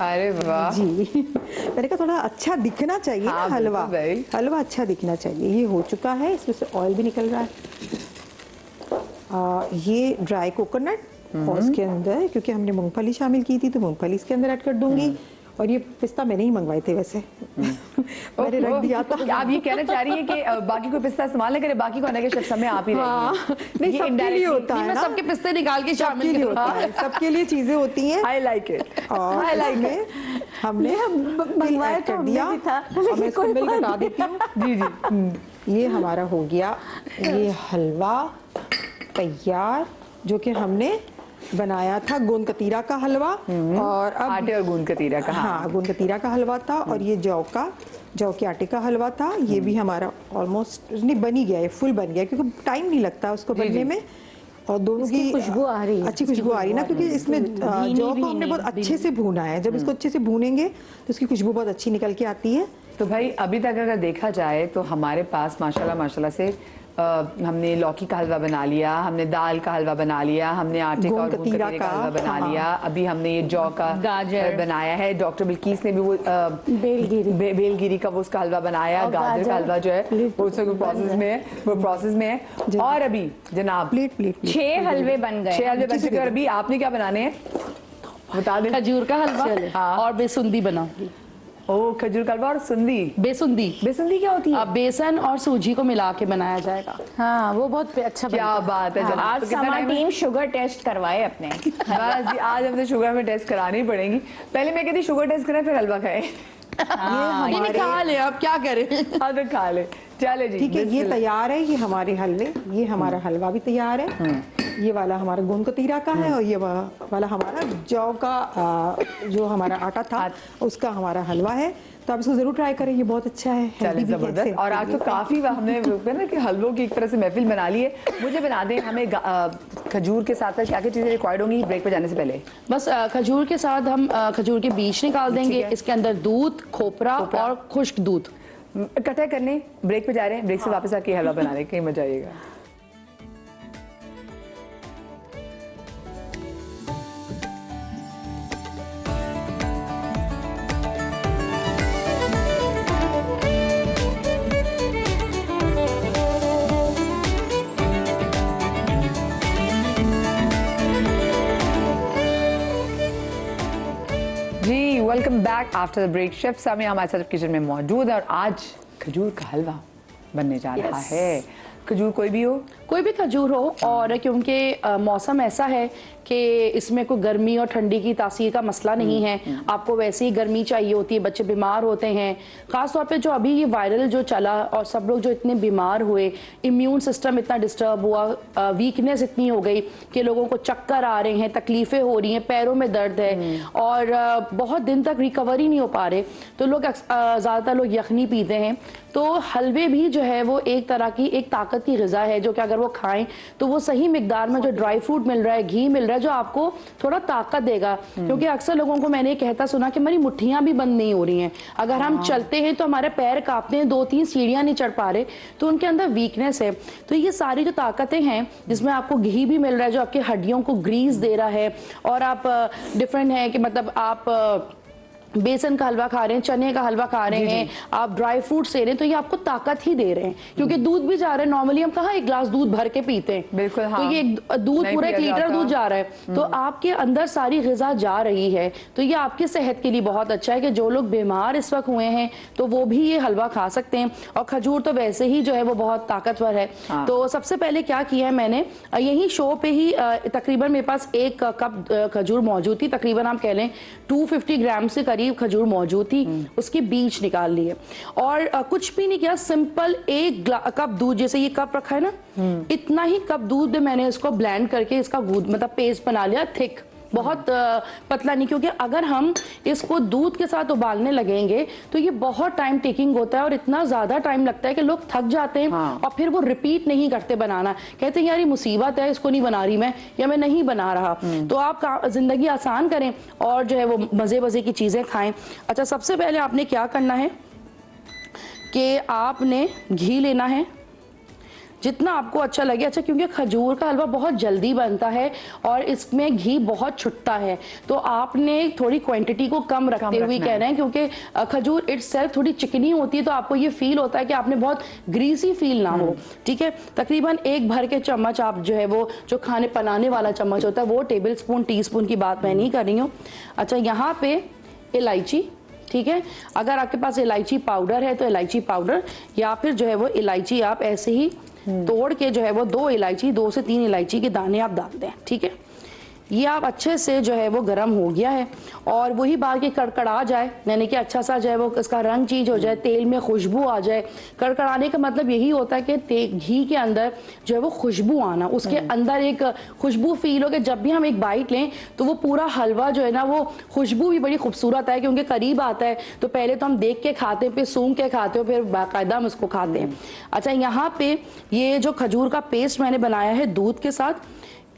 अरे वाह जी मैंने कहा थोड़ा अच्छा दिखना चाहिए ना हलवा, हलवा अच्छा दिखना चाहिए। ये हो चुका है, इसमें से ऑयल भी निकल रहा है। ये ड्राई कोकोनट, और इसके अंदर क्योंकि हमने मूंगफली शामिल की थी तो मूंगफली इसके अंदर ऐड कर दूंगी। और ये पिस्ता मैंने ही मंगवाए थे वैसे मैंने रख दिया था। आप ये कहना चाह रही है कि बाकी कोई पिस्ता इस्तेमाल न करे, बाकी को के शेफ समय आप ही नहीं, सबके लिए होता है ना, सबके पिस्ते निकाल के शामिल होता है, सबके लिए चीजें होती हैं। आई लाइक इट, और आई लाइक में हमने मंगवाया कर दिया, और मैं इसको मिल हटा देती हूँ। जी जी, ये हमारा हो गया ये हलवा तैयार, जो कि हमने बनाया था गोंद कतीरा का हलवा। और अब आटे और गोंद कतीरा का, हाँ गोंद कतीरा का हलवा था, और ये जौ के आटे का हलवा था। ये भी हमारा ऑलमोस्ट नहीं बन ही गया, ये फुल बन गया, क्योंकि टाइम नहीं लगता उसको बनने में। और दोनों की खुशबू आ रही है, अच्छी खुशबू आ रही है ना, क्योंकि इसमें जौ को हमने बहुत अच्छे से भूना है। जब इसको अच्छे से भूनेंगे तो इसकी खुशबू बहुत अच्छी निकल के आती है। तो भाई अभी तक अगर देखा जाए तो हमारे पास माशाल्लाह से हमने लौकी का हलवा बना लिया, हमने दाल का हलवा बना लिया, हमने आटे का और गोंद कतीरा का हलवा बना लिया, अभी हमने ये जौ का गाजर बनाया है। डॉक्टर बिल्किस ने भी वो बेलगिरी का वो उसका हलवा बनाया, गाजर का हलवा जो है वो प्रोसेस में है। और अभी जनाब प्लेट 6 हलवे बन गए, 6 हलवे बन चुके हैं। और अभी आपने क्या बनाने हैं बता दें। खजूर का हलवा और बेसुंदी बनाऊंगी। ओ खजूर का हलवा और सुंदी। बेसुंदी क्या होती है? अब बेसन और सूजी को मिला के बनाया जाएगा। हाँ वो बहुत अच्छा क्या बात है। आज हमारी टीम शुगर टेस्ट करवाए अपने बस जी, आज हमने शुगर में टेस्ट करानी ही पड़ेगी। पहले मैं कहती शुगर टेस्ट कराए फिर हलवा खाए। ये खा ले, अब क्या करें। हाँ तो खा ले, चले जी। ठीक है, ये तैयार है, ये हमारे हलवे, ये हमारा हलवा भी तैयार है। ये वाला हमारा गोंद कतीरा का है, और ये वाला हमारा जौ का जो हमारा आटा था उसका हमारा हलवा है। तो आप इसको जरूर ट्राई करें, ये बहुत अच्छा है, हेल्दी भी है। और आज तो काफी हमने ना कि हलवों की एक तरह से महफिल बना ली है। मुझे बना दें, हमें खजूर के साथ साथ क्या क्या चीजें रिक्वायर्ड होंगी ब्रेक पे जाने से पहले? बस खजूर के साथ हम खजूर के बीज निकाल देंगे, इसके अंदर दूध, खोपरा और खुश्क दूध इकट्ठा करने। ब्रेक पे जा रहे हैं, ब्रेक से वापस आके हलवा बना रहे हैं, कहीं मजा आएगा। Welcome back after the break. Chef Sami हमारे साथ किचन में मौजूद है और आज खजूर का हलवा बनने जा रहा है। खजूर कोई भी खजूर हो, और क्योंकि मौसम ऐसा है कि इसमें कोई गर्मी और ठंडी की तासीर का मसला नहीं है। आपको वैसे ही गर्मी चाहिए होती है, बच्चे बीमार होते हैं, खास तौर पे जो अभी ये वायरल जो चला और सब लोग जो इतने बीमार हुए, इम्यून सिस्टम इतना डिस्टर्ब हुआ, वीकनेस इतनी हो गई कि लोगों को चक्कर आ रहे हैं, तकलीफें हो रही हैं, पैरों में दर्द है और बहुत दिन तक रिकवरी नहीं हो पा रहे, तो लोग ज़्यादातर लोग यखनी पीते हैं। तो हलवे भी जो है वो एक तरह की एक ताकत की ग़िज़ा है, जो कि अगर वो खाएं तो वो सही मिकदार में जो ड्राई फ्रूट मिल रहा है, घी मिल रहा है, जो आपको थोड़ा ताकत देगा। क्योंकि अक्सर लोगों को मैंने कहता सुना कि हमारी मुट्ठियां भी बंद नहीं हो रही हैं, अगर हम चलते हैं तो हमारे पैर कांपते हैं, 2-3 सीढ़ियां नहीं चढ़ पा रहे, तो उनके अंदर वीकनेस है। तो ये सारी जो ताकतें हैं, जिसमें आपको घी भी मिल रहा है जो आपकी हड्डियों को ग्रीस दे रहा है, और आप डिफरेंट है कि मतलब आप बेसन का हलवा खा रहे हैं, चने का हलवा खा रहे हैं, आप ड्राई फ्रूट्स ले रहे हैं, तो ये आपको ताकत ही दे रहे हैं। क्योंकि दूध भी जा रहा है, नॉर्मली हम कहाँ एक ग्लास दूध भर के पीते हैं, बिल्कुल, हाँ। तो ये दूध पूरा 1 लीटर दूध जा रहा है, तो आपके अंदर सारी ग़िज़ा जा रही है। तो ये आपकी सेहत के लिए बहुत अच्छा है कि जो लोग बीमार इस वक्त हुए हैं तो वो भी ये हलवा खा सकते हैं। और खजूर तो वैसे ही जो है वो बहुत ताकतवर है। तो सबसे पहले क्या किया है मैंने, यही शो पे ही तकरीबन मेरे पास 1 कप खजूर मौजूद थी, तकरीबन आप कह लें 250 ग्राम से करीब खजूर मौजूद थी, उसके बीज निकाल लिए और कुछ भी नहीं किया, सिंपल 1 कप दूध, जैसे ये कप रखा है ना, इतना ही कप दूध मैंने इसको ब्लेंड करके इसका मतलब पेस्ट बना लिया, थिक, बहुत पतला नहीं, क्योंकि अगर हम इसको दूध के साथ उबालने लगेंगे तो ये बहुत टाइम टेकिंग होता है और इतना ज़्यादा टाइम लगता है कि लोग थक जाते हैं। और फिर वो रिपीट नहीं करते बनाना, कहते हैं यार ये मुसीबत है, इसको नहीं बना रही मैं, या मैं नहीं बना रहा। तो आप ज़िंदगी आसान करें और जो है वो मज़े की चीज़ें खाएं। अच्छा, सबसे पहले आपने क्या करना है कि आपने घी लेना है जितना आपको अच्छा लगे। अच्छा, क्योंकि खजूर का हलवा बहुत जल्दी बनता है और इसमें घी बहुत छुटता है, तो आपने थोड़ी क्वांटिटी को कम रखते हुए कह रहे हैं, क्योंकि खजूर इटसेल्फ थोड़ी चिकनी होती है, तो आपको ये फील होता है कि आपने बहुत ग्रीसी फील ना हो। ठीक है, तकरीबन 1 भर के चम्मच आप जो है वो जो खाने बनाने वाला चम्मच होता है वो टेबल स्पून, टी-स्पून की बात मैं नहीं कर रही हूँ। अच्छा, यहाँ पे इलायची, ठीक है, अगर आपके पास इलायची पाउडर है तो इलायची पाउडर, या फिर जो है वो इलायची आप ऐसे ही तोड़ के जो है वो 2 इलायची, 2 से 3 इलायची के दाने आप डाल दें। ठीक है, ये आप अच्छे से जो है वो गर्म हो गया है और वही बात कि कड़कड़ा जाए, यानी कि अच्छा सा जो है वो इसका रंग चेंज हो जाए, तेल में खुशबू आ जाए। कड़कड़ाने का मतलब यही होता है कि घी के अंदर जो है वो खुशबू आना, उसके अंदर एक खुशबू फील हो कि जब भी हम एक बाइट लें तो वो पूरा हलवा जो है ना वो खुशबू भी बड़ी खूबसूरत है, क्योंकि करीब आता है तो पहले तो हम देख के खाते हैं, फिर सूंघ के खाते हो, फिर बाकायदा हम उसको खाते हैं। अच्छा, यहाँ पे ये जो खजूर का पेस्ट मैंने बनाया है दूध के साथ,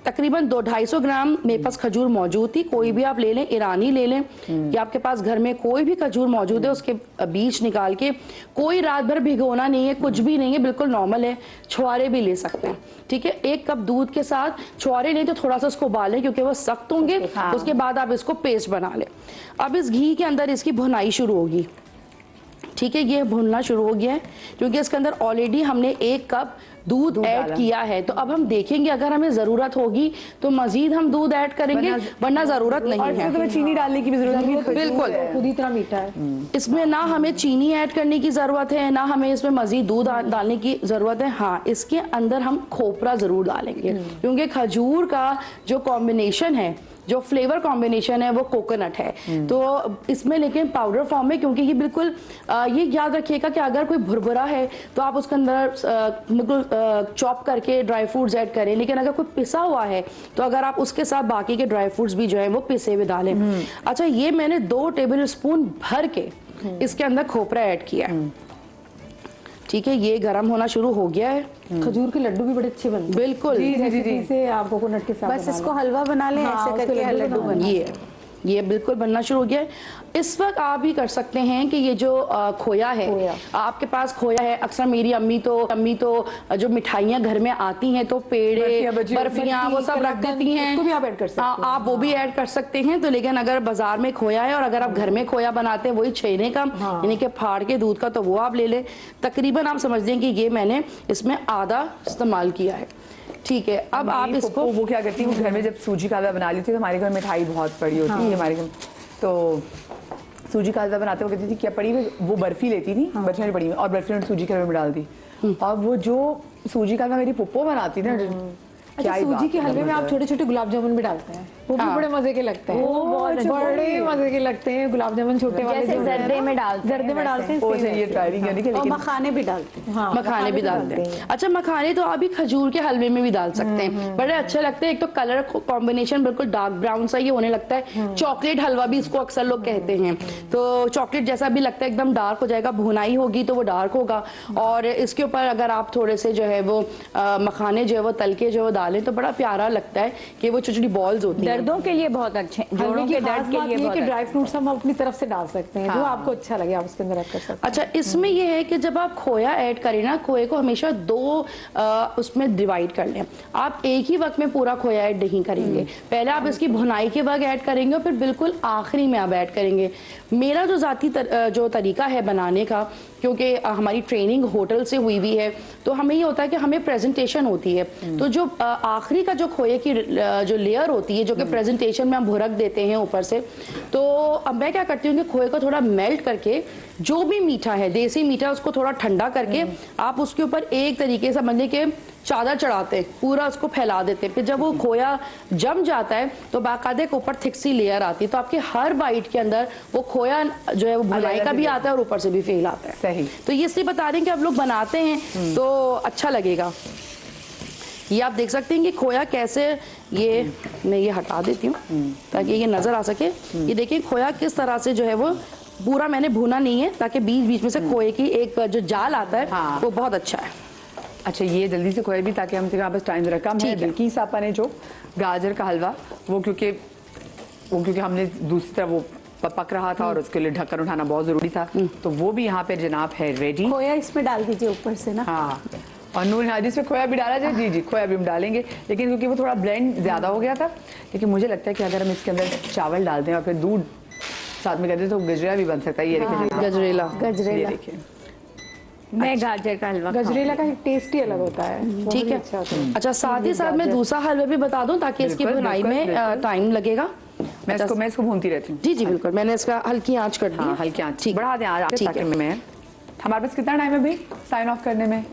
तकरीबन 250 ग्राम मेरे पास खजूर मौजूद थी, कोई भी आप ले लें, ईरानी ले लें या आपके पास घर में कोई भी खजूर मौजूद है, उसके बीज निकाल के, कोई रात भर भिगोना नहीं है, कुछ भी नहीं है, बिल्कुल नॉर्मल है, छुआरे भी ले सकते हैं। ठीक है, 1 कप दूध के साथ छुआरे नहीं तो थोड़ा सा उसको उबालें, क्योंकि वो सख्त होंगे। उसके बाद आप इसको पेस्ट बना लें। अब इस घी के अंदर इसकी भुनाई शुरू होगी। ठीक है, ये भुनना शुरू हो गया है क्योंकि इसके अंदर ऑलरेडी हमने 1 कप दूध ऐड किया है। तो अब हम देखेंगे अगर हमें जरूरत होगी तो मजीद हम दूध ऐड करेंगे, वरना जरूरत नहीं है। तो चीनी डालने की भी जरूरत नहीं है, बिल्कुल खुद ही इतना मीठा है। इसमें ना हमें चीनी ऐड करने की जरूरत है, ना हमें इसमें मजीद दूध डालने की जरूरत है। हाँ, इसके अंदर हम खोपरा जरूर डालेंगे, क्योंकि खजूर का जो कॉम्बिनेशन है, जो फ्लेवर कॉम्बिनेशन है वो कोकोनट है, तो इसमें लेकिन पाउडर फॉर्म में, क्योंकि ये बिल्कुल ये याद रखिएगा कि अगर कोई भुरभुरा है तो आप उसके अंदर बिल्कुल चॉप करके ड्राई फ्रूट्स ऐड करें, लेकिन अगर कोई पिसा हुआ है तो अगर आप उसके साथ बाकी के ड्राई फ्रूट्स भी जो है वो पिसे हुए डालें। अच्छा, ये मैंने 2 टेबल स्पून भर के इसके अंदर खोपरा ऐड किया है। ठीक है, ये गरम होना शुरू हो गया है। खजूर के लड्डू भी बड़े अच्छे बनते हैं। बिल्कुल, जी से आप कोकोनट के साथ बस इसको हलवा बना लें, ऐसे करके लड्डू बना। ये बिल्कुल बनना शुरू हो गया है। इस वक्त आप भी कर सकते हैं कि ये जो खोया है, आपके पास खोया है, अक्सर मेरी अम्मी तो जो मिठाइयाँ घर में आती हैं तो पेड़े, बर्फियाँ वो सब रख देती हैं, भी आप ऐड कर सकते हैं। आप वो भी ऐड कर सकते हैं। तो लेकिन अगर बाजार में खोया है और अगर आप घर में खोया बनाते हैं वही छेने का, यानी कि फाड़ के दूध का, तो वो आप ले लें। तकरीबन आप समझ लें कि ये मैंने इसमें आधा इस्तेमाल किया है। ठीक है, अब आप इसको, वो क्या करती है, घर में जब सूजी का हलवा बना लेती है तो हमारे घर मिठाई बहुत पड़ी होती है हमारे घर, तो सूजी का हलवा बनाते हुए कहती थी क्या पड़ी हुई वो बर्फी लेती थी, बर्फी वाली पड़ी हुई और बर्फी में सूजी के हलवे में डाल दी। और वो जो सूजी का हलवा मेरी पुप्पो बनाती थी ना, अच्छा, सूजी के हलवे में आप छोटे छोटे गुलाब जामुन भी डालते हैं, वो भी बड़े मजे के लगते हैं। वो बहुत बड़े मजे के लगते हैं गुलाब जामुन छोटे वाले, जैसे जो होते हैं जर्दे ना, में डालते हैं जर्दे में डालते हैं। वो ये ट्राई नहीं करनी और लेकिन मखाने भी डालते हैं। हाँ, मखाने भी डालते हैं। अच्छा, मखाने तो आप भी खजूर के हलवे में भी डाल सकते हैं, बड़े अच्छे लगते हैं। एक तो कलर कॉम्बिनेशन बिल्कुल डार्क ब्राउन सा ये होने लगता है, चॉकलेट हलवा भी इसको अक्सर लोग कहते हैं। तो चॉकलेट जैसा भी लगता है, एकदम डार्क हो जाएगा, भुनाई होगी तो वो डार्क होगा। और इसके ऊपर अगर आप थोड़े से जो है वो मखाने जो है वो तल के जो है डालें तो बड़ा प्यारा लगता है कि वो छोटी छोटी बॉल्स होती हैं। दर्दों के लिए बहुत अच्छे, हलवे जोड़ों की के खास दर्द के बात लिए ये है बहुत कि अच्छे। ड्राई फ्रूट्स हम अपनी तरफ से डाल सकते हैं, जो आपको अच्छा लगे आप उसके अंदर ऐड कर सकते हैं। अच्छा, इसमें ये है कि जब आप खोया ऐड करें ना, खोए को हमेशा दो उसमें डिवाइड कर लें। आप एक ही वक्त में पूरा खोया ऐड नहीं करेंगे, पहले आप इसकी भुनाई के वक्त ऐड करेंगे और फिर बिल्कुल आखिरी में आप ऐड करेंगे। मेरा जो ज़ाती जो तरीका है बनाने का, क्योंकि हमारी ट्रेनिंग होटल से हुई हुई है, तो हमें ये होता है कि हमें प्रेजेंटेशन होती है, तो जो आखिरी का जो खोए की जो लेयर होती है, जो कि प्रेजेंटेशन में हम भुरक देते हैं ऊपर से, तो अब मैं क्या करती हूँ कि खोए को थोड़ा मेल्ट करके, जो भी मीठा है देसी मीठा, उसको थोड़ा ठंडा करके आप उसके ऊपर एक तरीके से समझिए कि चादर चढ़ाते हैं, पूरा उसको फैला देते हैं। फिर जब वो खोया जम जाता है तो बाकायदे के ऊपर थिक सी लेयर आती है, तो आपके हर बाइट के अंदर वो खोया जो है वो भुनाई का भी आता है और ऊपर से भी फेल आता है। सही। तो ये इसलिए बता रहे हैं कि आप लोग बनाते हैं तो अच्छा लगेगा। ये आप देख सकते हैं कि खोया कैसे, ये मैं ये हटा देती हूँ ताकि ये नजर आ सके। ये देखिए खोया किस तरह से जो है वो पूरा मैंने भुना नहीं है, ताकि बीच बीच में से खोए की एक जो जाल आता है हाँ। वो बहुत अच्छा है। अच्छा, ये जल्दी से खोए भी ताकि हम बस टाइम जरा कम है। बिल्किस आपा ने जो गाजर का हलवा वो क्योंकि हमने दूसरी तरफ वो पक रहा था और उसके लिए ढक्कन उठाना बहुत जरूरी था, तो वो भी यहाँ पे जनाब है रेडी। खोया इसमें डाल दीजिए ऊपर से ना। हाँ, और नूर हाँ जिसमें खोया भी डाला जाए। जी जी, खोया भी हम डालेंगे, लेकिन क्योंकि वो थोड़ा ब्लेंड ज्यादा हो गया था, लेकिन मुझे लगता है कि अगर हम इसके अंदर चावल डाल दें और फिर दूध साथ में कर दें तो गजरेला भी बन सकता है। ये देखिए गजरेला, ये देखिए, मैं गाजर का हलवा गजरेला का टेस्ट ही अलग होता है, ठीक है। अच्छा, साथ ही साथ मैं दूसरा हलवा भी बता दूं ताकि इसकी बिल्कुल, भुनाई बिल्कुल, में टाइम लगेगा। मैं इसको भूनती रहती हूँ। जी जी बिल्कुल, मैंने इसका हल्की आंच कर दी हाँ, है। हल्की आंच ठीक, बढ़ा दें आज ठीक ताकि है। मैं हमारे पास कितना टाइम है भाई साइन ऑफ करने में?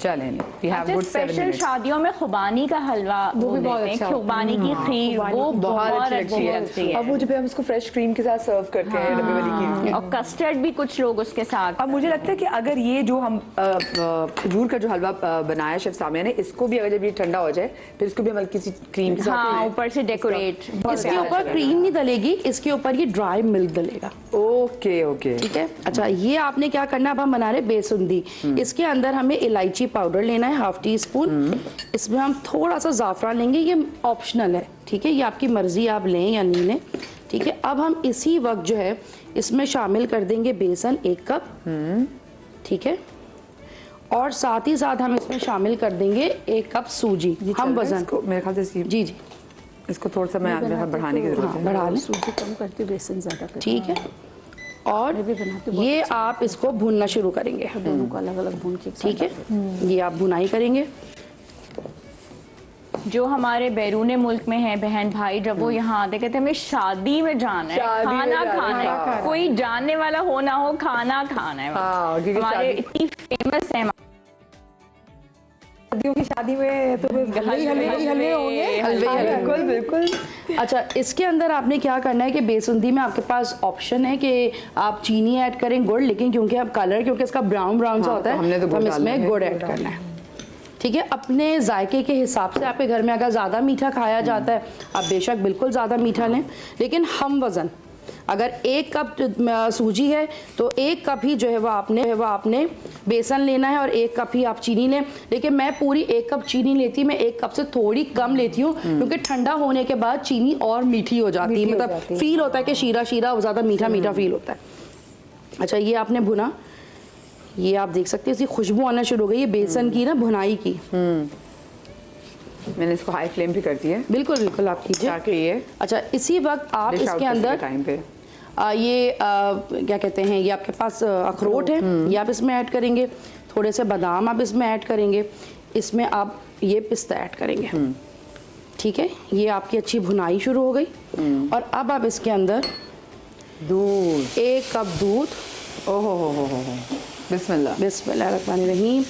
चलें, वी हैव अच्छा, गुड 7 स्पेशल मिनट्स। शादियों में खुबानी का हलवा वो भी बहुत देते हैं, अच्छा होता है। खुबानी की खीर, वो बहुत अच्छी अच्छी लगती है। है। अब वो जब हम उसको फ्रेश क्रीम के साथ सर्व करके डब्बे वाली की, और कस्टर्ड भी कुछ लोग उसके साथ। अब मुझे लगता है कि अगर ये जो हम खजूर का जो हलवा बनाया शेफ सामिया ने, इसको भी अगर जब ये ठंडा हो जाए फिर इसको भी हम हल्की सी क्रीम के साथ हाँ, ऊपर से डेकोरेट। इसके ऊपर क्रीम नहीं डलेगी, इसके ऊपर ये ड्राई मिल्क डलेगा। ओके ओके, ठीक है। अच्छा, ये आपने क्या करना है, अब हम बना रहे बेसुंदी। इसके अंदर हमें इलायची पाउडर लेना है, 1/2 टीस्पून। इसमें हम थोड़ा सा जाफरान लेंगे, ये ऑप्शनल है, ठीक है, ये आपकी मर्जी, आप लें या नहीं लें, ठीक है। अब हम इसी वक्त जो है इसमें शामिल कर देंगे बेसन 1 कप, ठीक है, और साथ ही साथ हम इसमें शामिल कर देंगे 1 कप सूजी। हम वजन मेरे ख्याल से जी जी इसको थोड़ा सा मैं बढ़ाने की जरूरत है। बढ़ा लें, सूजी कम करती हूँ, बेसन ज्यादा करती ठीक है। और मैं भी बनाती हूँ, ये आप इसको भूनना शुरू करेंगे, हूँ। दोनों को अलग अलग भून के ठीक है। ये आप भुनाई करेंगे। जो हमारे बैरून मुल्क में है बहन भाई, जब वो यहाँ आते कहते हमें शादी में जाना है, शादी में खाना जाना खाना है। है, कोई जानने वाला हो ना हो, खाना खाना है। हाँ, क्योंकि हमारे शादी- इतनी फेमस है शादियों की शादी में तो हलवे होंगे, हलवे बिल्कुल बिल्कुल। अच्छा, इसके अंदर आपने क्या करना है कि बेसुंदी में आपके पास ऑप्शन है कि आप चीनी ऐड करें, गुड़, लेकिन क्योंकि अब कलर क्योंकि इसका ब्राउन ब्राउन सा हाँ, होता तो हमने है तो तो गुड़ हम डालना इसमें है। गुड़ ऐड करना है, ठीक है। अपने जायके के हिसाब से आपके घर में अगर ज़्यादा मीठा खाया जाता है आप बेशक बिल्कुल ज़्यादा मीठा लें, लेकिन हम वज़न अगर 1 कप सूजी है तो 1 कप ही जो है वो आपने बेसन लेना है और 1 कप ही आप चीनी लें। लेकिन मैं पूरी 1 कप चीनी लेती, मैं 1 कप से थोड़ी कम लेती हूँ, क्योंकि ठंडा होने के बाद चीनी और मीठी हो जाती है, मतलब फील होता है कि शीरा शीरा ज़्यादा मीठा मीठा फील होता है। अच्छा, ये आपने भुना, ये आप देख सकते हैं इसकी खुशबू आना शुरू हो गई है बेसन की ना, भुनाई की। मैंने इसको हाई फ्लेम पे कर दी है बिल्कुल बिल्कुल आप कीजिए। ताकि ये अच्छा, इसी वक्त आप डिश आउट इसके कर सके अंदर टाइम पे। ये क्या कहते हैं, ये आपके पास अखरोट है, ये आप इसमें ऐड करेंगे, थोड़े से बादाम आप इसमें ऐड करेंगे, इसमें आप ये पिस्ता ऐड करेंगे, ठीक है। ये आपकी अच्छी भुनाई शुरू हो गई और अब आप इसके अंदर दूध, 1 कप दूध, ओहो हो, बिस्मिल्लाह। बिस्मिल्लाहिर्रहमानिर्रहीम।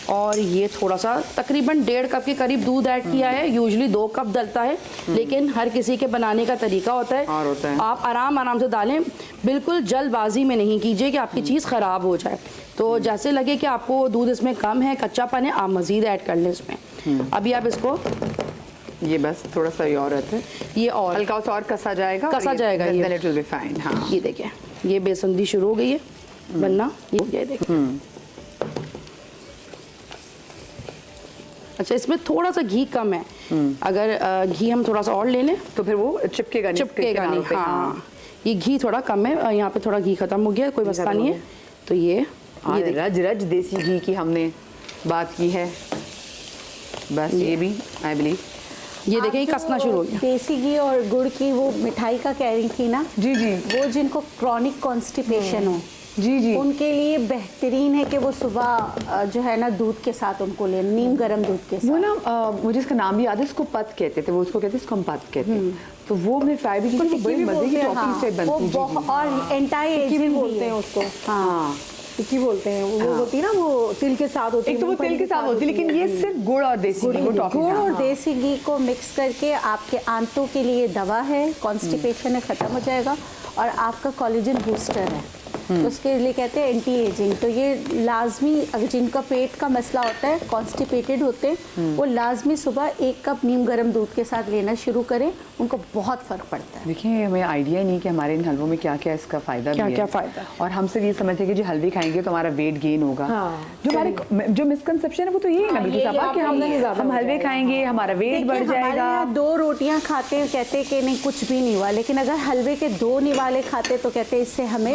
और ये थोड़ा सा तकरीबन 1.5 कप के करीब दूध ऐड किया है। यूजुअली 2 कप डलता है, लेकिन हर किसी के बनाने का तरीका होता है। और होता है। आप आराम से डालें, बिल्कुल जल्दबाजी में नहीं कीजिए कि आपकी चीज़ ख़राब हो जाए। तो जैसे लगे कि आपको दूध इसमें कम है, कच्चापन है, आप मज़ीद ऐड कर लें इसमें। अभी आप इसको ये बस थोड़ा सा ये और रहता है, ये और हल्का सा और कसा जाएगा, कसा जाएगा ये। then it will be fine। हाँ, ये देखें, ये बेसन भी शुरू हो गई है बनना। ये देखें। अच्छा, इसमें थोड़ा सा घी कम है। अगर घी हम थोड़ा सा और ले लें तो फिर वो चिपकेगा नहीं, चिपकेगा नहीं। हाँ, ये घी थोड़ा कम है, यहाँ पे थोड़ा घी खत्म हो गया, कोई मसला नहीं है। तो ये रज रज देसी घी की हमने बात की है, बस ये भी आई बिलीव। ये देखें, ये कसना शुरू हो गया। देसी घी और गुड़ की वो मिठाई का कह रही थी ना, जी जी वो जिनको क्रॉनिक कॉन्स्टिपेशन हो, जी जी, उनके लिए बेहतरीन है कि वो सुबह जो है ना दूध के साथ उनको ले, नीम गर्म दूध के वो साथ। ना मुझे इसका नाम भी याद है, इसको पत कहते थे, वो उसको कहते हैं, इसको हम पत कहते हैं। तो वो हमने ट्राई भी की थी, बड़ी मजे की टॉपिंग से बनती है। और एंटाई एजिंग बोलते हैं उसको। हाँ, टिक्की बोलते हैं, वो होती है ना, वो तिल के साथ होती है। एक तो वो तेल के साथ होती है, लेकिन ये सिर्फ गुड़ और देसी घी, वो टॉपिंग। गुड़ और देसी घी को मिक्स करके आपके आंतों के लिए दवा है, कॉन्स्टिपेशन है, खत्म हो जाएगा। और आपका कोलेजन बूस्टर है, तो उसके लिए कहते हैं एंटी एजिंग। तो ये लाजमी, अगर जिनका पेट का मसला होता है, कॉन्स्टिपेटेड होते हैं, वो लाजमी सुबह 1 कप नीम गर्म दूध के साथ लेना शुरू करें, उनको बहुत फ़र्क पड़ता है। देखिए, हमें आइडिया ही नहीं कि हमारे इन हलवों में क्या क्या इसका फ़ायदा भी है। क्या फ़ायदा। और हम सिर्फ ये समझते हैं कि जो हलवे खाएंगे तो हमारा वेट गेन होगा। जो हमारे जो मिसकंसेप्शन है वो तो यही है ना बिल्कुल साहब, कि हम हलवे खाएंगे हमारा वेट बढ़ हमारे जाएगा। यहाँ 2 रोटियां खाते हैं, कहते हैं कि नहीं कुछ भी नहीं हुआ, लेकिन अगर हलवे के 2 निवाले खाते तो कहते हैं इससे हमें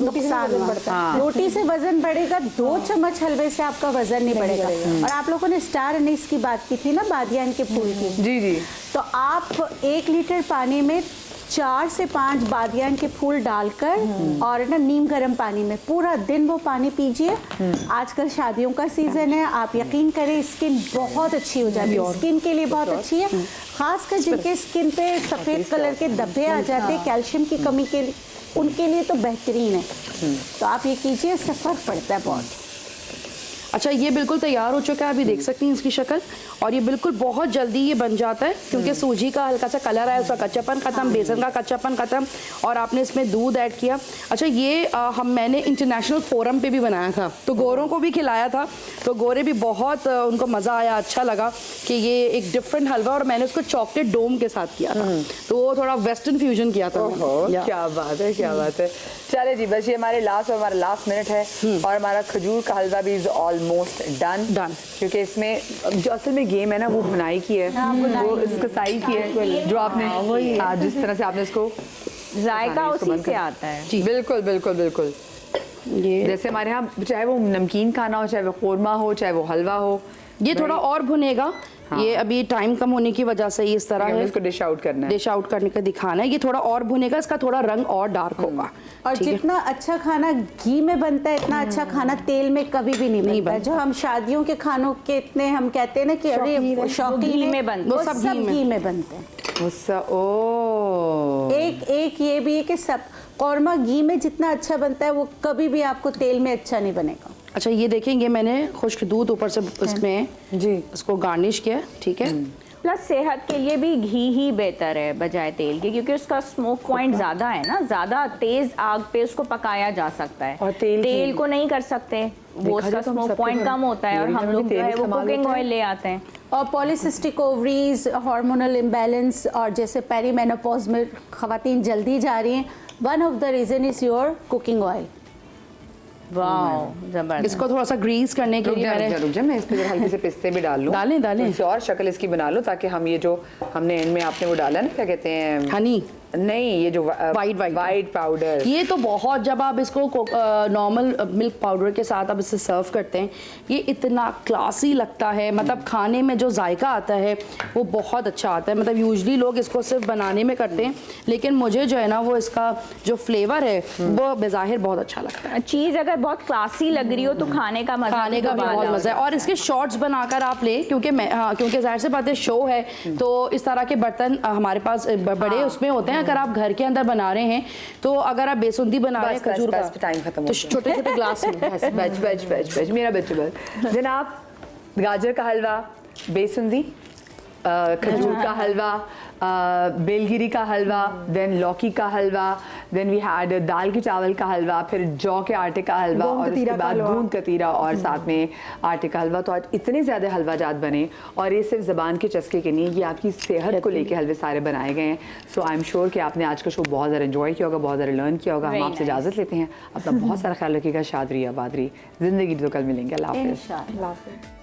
नुकसान बढ़ता है। रोटी से वजन बढ़ेगा, 2 चम्मच हलवे से आपका वजन नहीं बढ़ेगा। और आप लोगों ने स्टार अनीस की बात की थी ना, बादियान के फूल की। जी जी, तो आप 1 लीटर पानी में 4 से 5 बादियान के फूल डालकर और ना नीम गर्म पानी में पूरा दिन वो पानी पीजिए। आजकल शादियों का सीजन है, आप यकीन करें स्किन बहुत अच्छी हो जाती है, स्किन के लिए बहुत अच्छी है। खासकर जिनके स्किन पे सफ़ेद कलर के धब्बे आ जाते हैं कैल्शियम की कमी के लिए, उनके लिए तो बेहतरीन है। तो आप ये कीजिए, इससे फर्क पड़ता है बहुत। अच्छा, ये बिल्कुल तैयार हो चुका है, अभी देख सकती हैं इसकी शक्ल। और ये बिल्कुल बहुत जल्दी ये बन जाता है, क्योंकि सूजी का हल्का सा कलर आया, उसका कच्चापन खत्म, बेसन का कच्चापन खत्म, और आपने इसमें दूध ऐड किया। अच्छा, ये मैंने इंटरनेशनल फोरम पे भी बनाया था, तो गोरों को भी खिलाया था, तो गोरे भी बहुत उनको मज़ा आया, अच्छा लगा कि ये एक डिफरेंट हलवा। और मैंने उसको चॉकलेट डोम के साथ किया था, तो वो थोड़ा वेस्टर्न फ्यूजन किया था। क्या बात है, क्या बात है। चले जी, बस ये हमारे लास्ट मिनट है, और हमारा खजूर का हलवा भी इज ऑलमोस्ट डन, क्योंकि इसमें जो असल में गेम है ना, वो बुनाई की है, वो इस कसाई की है, जो आपने जिस तरह से आपने इसको जायका उसी से आता है। जी बिल्कुल बिल्कुल बिल्कुल। ये जैसे हमारे यहाँ चाहे वो नमकीन खाना हो, चाहे वो कौरमा हो, चाहे वो हलवा हो, ये थोड़ा और भुनेगा। ये अभी टाइम कम होने की वजह से इस तरह है, इसको डिश आउट करना है, डिश आउट करने का दिखाना है। ये थोड़ा और भुनेगा, इसका थोड़ा रंग और डार्क होगा। और जितना अच्छा खाना घी में बनता है, इतना अच्छा खाना तेल में कभी भी नहीं बनता है। जो हम शादियों के खानों के इतने हम कहते हैं ना कि अरे शौकीन में बनते हैं, वो सब घी में बनते हैं। एक ये भी है कि सब कौरमा घी में जितना अच्छा बनता है, वो कभी भी आपको तेल में अच्छा नहीं बनेगा। अच्छा, ये देखेंगे मैंने खुश्क दूध ऊपर से इसमें जी इसको गार्निश किया, ठीक है। प्लस सेहत के लिए भी घी ही बेहतर है बजाय तेल के, क्योंकि उसका स्मोक पॉइंट ज़्यादा है ना, ज़्यादा तेज़ आग पे उसको पकाया जा सकता है। और तेल को नहीं कर सकते, वो उसका स्मोक पॉइंट कम होता है, और हम लोग जो है वो कुकिंग ऑयल ले आते हैं। और पॉलीसिस्टिक ओवरीज, हार्मोनल इम्बैलेंस, और जैसे पेरीमेनोपॉज में ख़वातीन जल्दी जा रही हैं, one of the reason is your cooking oil. Wow, जबरदस्त। इसको थोड़ा सा ग्रीस करने के लिए मैं इस पे हल्के से पिस्ते भी डाल लूं, डालें कुछ और शक्ल इसकी बना लो, ताकि हम ये जो हमने एंड में आपने वो डाला ना, क्या कहते हैं, हनी, नहीं ये जो वाइट पाउडर, ये तो बहुत, जब आप इसको नॉर्मल मिल्क पाउडर के साथ आप इसे सर्व करते हैं, ये इतना क्लासी लगता है, मतलब खाने में जो जायका आता है वो बहुत अच्छा आता है। मतलब यूजुअली लोग इसको सिर्फ बनाने में करते हैं, लेकिन मुझे जो है ना वो इसका जो फ्लेवर है वो बेज़ाहिर बहुत अच्छा लगता है। चीज़ अगर बहुत क्लासी लग रही हो तो खाने का मजा भी बहुत मजा है। और इसके शॉर्ट्स बनाकर आप ले, क्योंकि जाहिर सी बात है शो है, तो इस तरह के बर्तन हमारे पास बड़े उसमें होते हैं, अगर आप घर के अंदर बना रहे हैं तो अगर आप बेसुंदी बना रहे हैं खजूर का टाइम खत्म तो छोटे छोटे ग्लास में बच मेरा बच जनाब, गाजर का हलवा, बेसुंदी, खजूर का हलवा, बेलगिरी का हलवा, देन लौकी का हलवा, देन वी हैड दाल के चावल का हलवा, फिर जौ के आटे का हलवा और उसके बाद गूंद कतीरा और साथ में आटे का हलवा। तो आज इतने ज़्यादा हलवाजात बने और ये सिर्फ ज़बान के चस्के के नहीं, ये आपकी सेहत को लेके हलवे सारे बनाए गए हैं। सो आई एम श्योर कि आपने आज का शो बहुत ज़्यादा एंजॉय किया होगा, बहुत ज़्यादा लर्न किया होगा। हम आपसे इजाज़त लेते हैं, अपना बहुत सारा ख्याल रखिएगा। शाद रही, आबाद रही, ज़िंदगी तो कल मिलेंगे। अल्लाह हाफ़िज़।